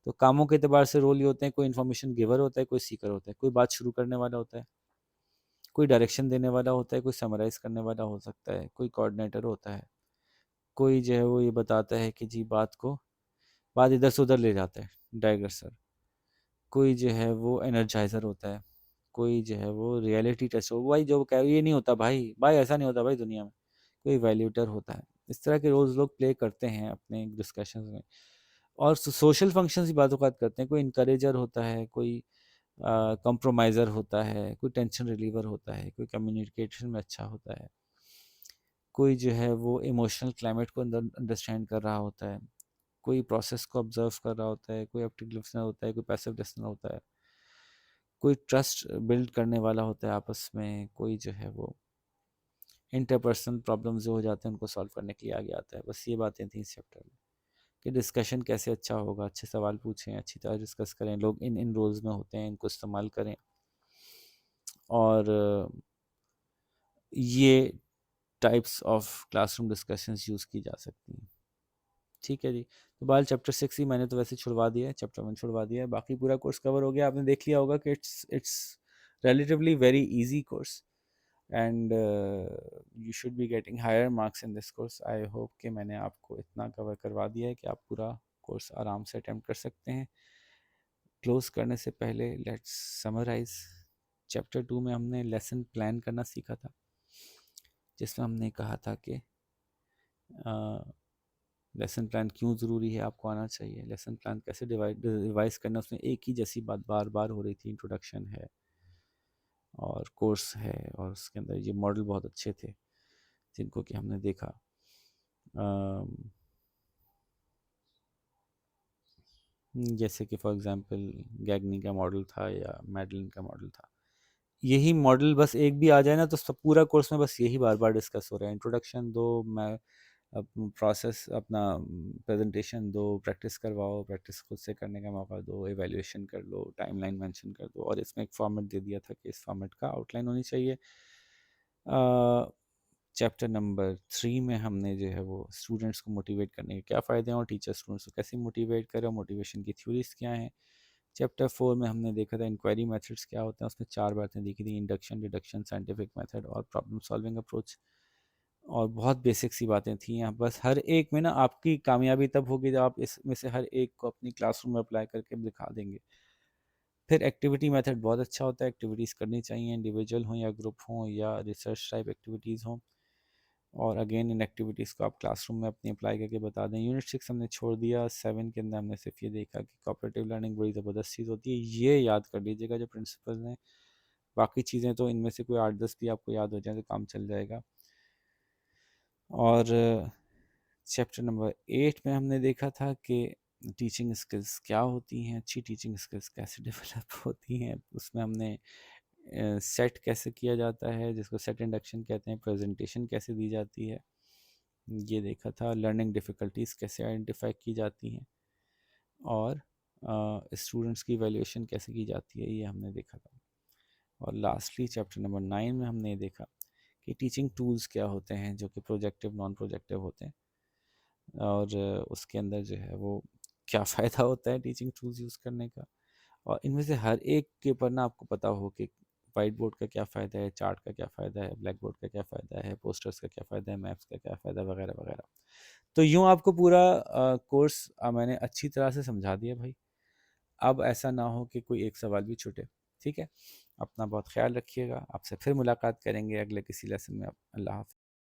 तो कामों के एतबार से रोल ये होते हैं, कोई इन्फॉर्मेशन गिवर होता है, कोई सीकर होता है, कोई बात शुरू करने वाला होता है, कोई डायरेक्शन देने वाला होता है, कोई समराइज़ करने वाला हो सकता है, कोई कोऑर्डिनेटर होता है, कोई जो है वो ये बताता है कि जी बात इधर से उधर ले जाता है, डाइग्रेसर। कोई जो है वो एनर्जाइज़र होता है, कोई जो है वो रियलिटी टेस्ट हो, भाई जो कह ये नहीं होता भाई, भाई ऐसा नहीं होता भाई दुनिया में। कोई वैल्यूटर होता है। इस तरह के रोल्स लोग प्ले करते हैं अपने डिस्कशंस में। और सोशल फंक्शंस की बातों बात करते हैं, कोई इनकरेजर होता है, कोई कंप्रोमाइज़र होता है, कोई टेंशन रिलीवर होता है, कोई कम्युनिकेशन में अच्छा होता है, कोई जो है वो इमोशनल क्लाइमेट को अंदर अंडरस्टैंड कर रहा होता है, कोई प्रोसेस को ऑब्जर्व कर रहा होता है, कोई एक्टिव लिसनर होता है, कोई पैसिव लिसनर होता है, कोई ट्रस्ट बिल्ड करने वाला होता है आपस में, कोई जो है वो इंटरपर्सनल प्रॉब्लम्स जो हो जाते हैं उनको सॉल्व करने के लिए आगे आता है। बस ये बातें थी इस चैप्टर में कि डिस्कशन कैसे अच्छा होगा, अच्छे सवाल पूछें, अच्छी तरह डिस्कस करें, लोग इन इन रोल्स में होते हैं, इनको इस्तेमाल करें, और ये types of classroom discussions use की जा सकती हैं। ठीक है जी। तो बाल चैप्टर 6 ही मैंने तो वैसे छुड़वा दिया है, चैप्टर 1 छुड़वा दिया है, बाकी पूरा कोर्स कवर हो गया। आपने देख लिया होगा कि it's relatively very easy course, and you should be getting higher marks in this course. I hope कि मैंने आपको इतना कवर करवा दिया है कि आप पूरा कोर्स आराम से अटेम्प्ट कर सकते हैं। क्लोज करने से पहले लेट्स समराइज। चैप्टर 2 में हमने लेसन प्लान करना सीखा था, जिसमें हमने कहा था कि लेसन प्लान क्यों ज़रूरी है, आपको आना चाहिए, लेसन प्लान कैसे रिवाइज करना, उसमें एक ही जैसी बात बार बार हो रही थी, इंट्रोडक्शन है और कोर्स है, और उसके अंदर ये मॉडल बहुत अच्छे थे जिनको कि हमने देखा। जैसे कि फॉर एग्जांपल गैगनी का मॉडल था या मैडलिन का मॉडल था। यही मॉडल बस एक भी आ जाए ना तो सब पूरा कोर्स में बस यही बार बार डिस्कस हो रहा है। इंट्रोडक्शन दो, मैं प्रोसेस अपना प्रेजेंटेशन दो, प्रैक्टिस करवाओ, प्रैक्टिस खुद से करने का मौका दो, एवेल्यूएशन कर लो, टाइमलाइन मेंशन कर दो, और इसमें एक फॉर्मेट दे दिया था कि इस फॉर्मेट का आउटलाइन होनी चाहिए। चैप्टर नंबर 3 में हमने जो है वो स्टूडेंट्स को मोटिवेट करने के क्या फ़ायदे हैं और टीचर स्टूडेंट्स को कैसे मोटिवेट करें, मोटिवेशन की थ्योरीज क्या हैं। चैप्टर 4 में हमने देखा था इंक्वायरी मेथड्स क्या होते हैं, उसमें 4 बातें देखी थी: इंडक्शन, डिडक्शन, साइंटिफिक मेथड और प्रॉब्लम सॉल्विंग अप्रोच। और बहुत बेसिक सी बातें थी यहाँ, बस हर एक में ना आपकी कामयाबी तब होगी जब आप इसमें से हर एक को अपनी क्लासरूम में अप्लाई करके दिखा देंगे। फिर एक्टिविटी मेथड बहुत अच्छा होता है, एक्टिविटीज़ करनी चाहिए, इंडिविजुअल हों या ग्रुप हों या रिसर्च टाइप एक्टिविटीज़ हों, और अगेन इन एक्टिविटीज़ को आप क्लासरूम में अपनी अप्लाई करके बता दें। यूनिट 6 हमने छोड़ दिया। 7 के अंदर हमने सिर्फ ये देखा कि कोऑपरेटिव लर्निंग बड़ी ज़बरदस्त चीज़ होती है, ये याद कर लीजिएगा जो प्रिंसिपल हैं। बाकी चीज़ें तो इनमें से कोई 8-10 भी आपको याद हो जाए तो काम चल जाएगा। और चैप्टर नंबर 8 में हमने देखा था कि टीचिंग स्किल्स क्या होती हैं, अच्छी टीचिंग स्किल्स कैसे डेवलप होती हैं। उसमें हमने सेट कैसे किया जाता है, जिसको सेट इंडक्शन कहते हैं, प्रेजेंटेशन कैसे दी जाती है, ये देखा था। लर्निंग डिफ़िकल्टीज कैसे आइडेंटिफाई की जाती हैं, और स्टूडेंट्स की वैल्यूएशन कैसे की जाती है, ये हमने देखा था। और लास्टली चैप्टर नंबर 9 में हमने ये देखा कि टीचिंग टूल्स क्या होते हैं, जो कि प्रोजेक्टिव नॉन प्रोजेक्टिव होते हैं, और उसके अंदर जो है वो क्या फ़ायदा होता है टीचिंग टूल्स यूज़ करने का। और इनमें से हर एक के ऊपर ना आपको पता हो कि वाइट बोर्ड का क्या फ़ायदा है, चार्ट का क्या फ़ायदा है, ब्लैक बोर्ड का क्या फ़ायदा है, पोस्टर्स का क्या फ़ायदा है, मैप्स का क्या फ़ायदा, वगैरह वगैरह। तो यूँ आपको पूरा कोर्स मैंने अच्छी तरह से समझा दिया भाई। अब ऐसा ना हो कि कोई एक सवाल भी छूटे। ठीक है, अपना बहुत ख्याल रखिएगा। आपसे फिर मुलाकात करेंगे अगले किसी लेसन में। अल्लाह हाफ़िज़।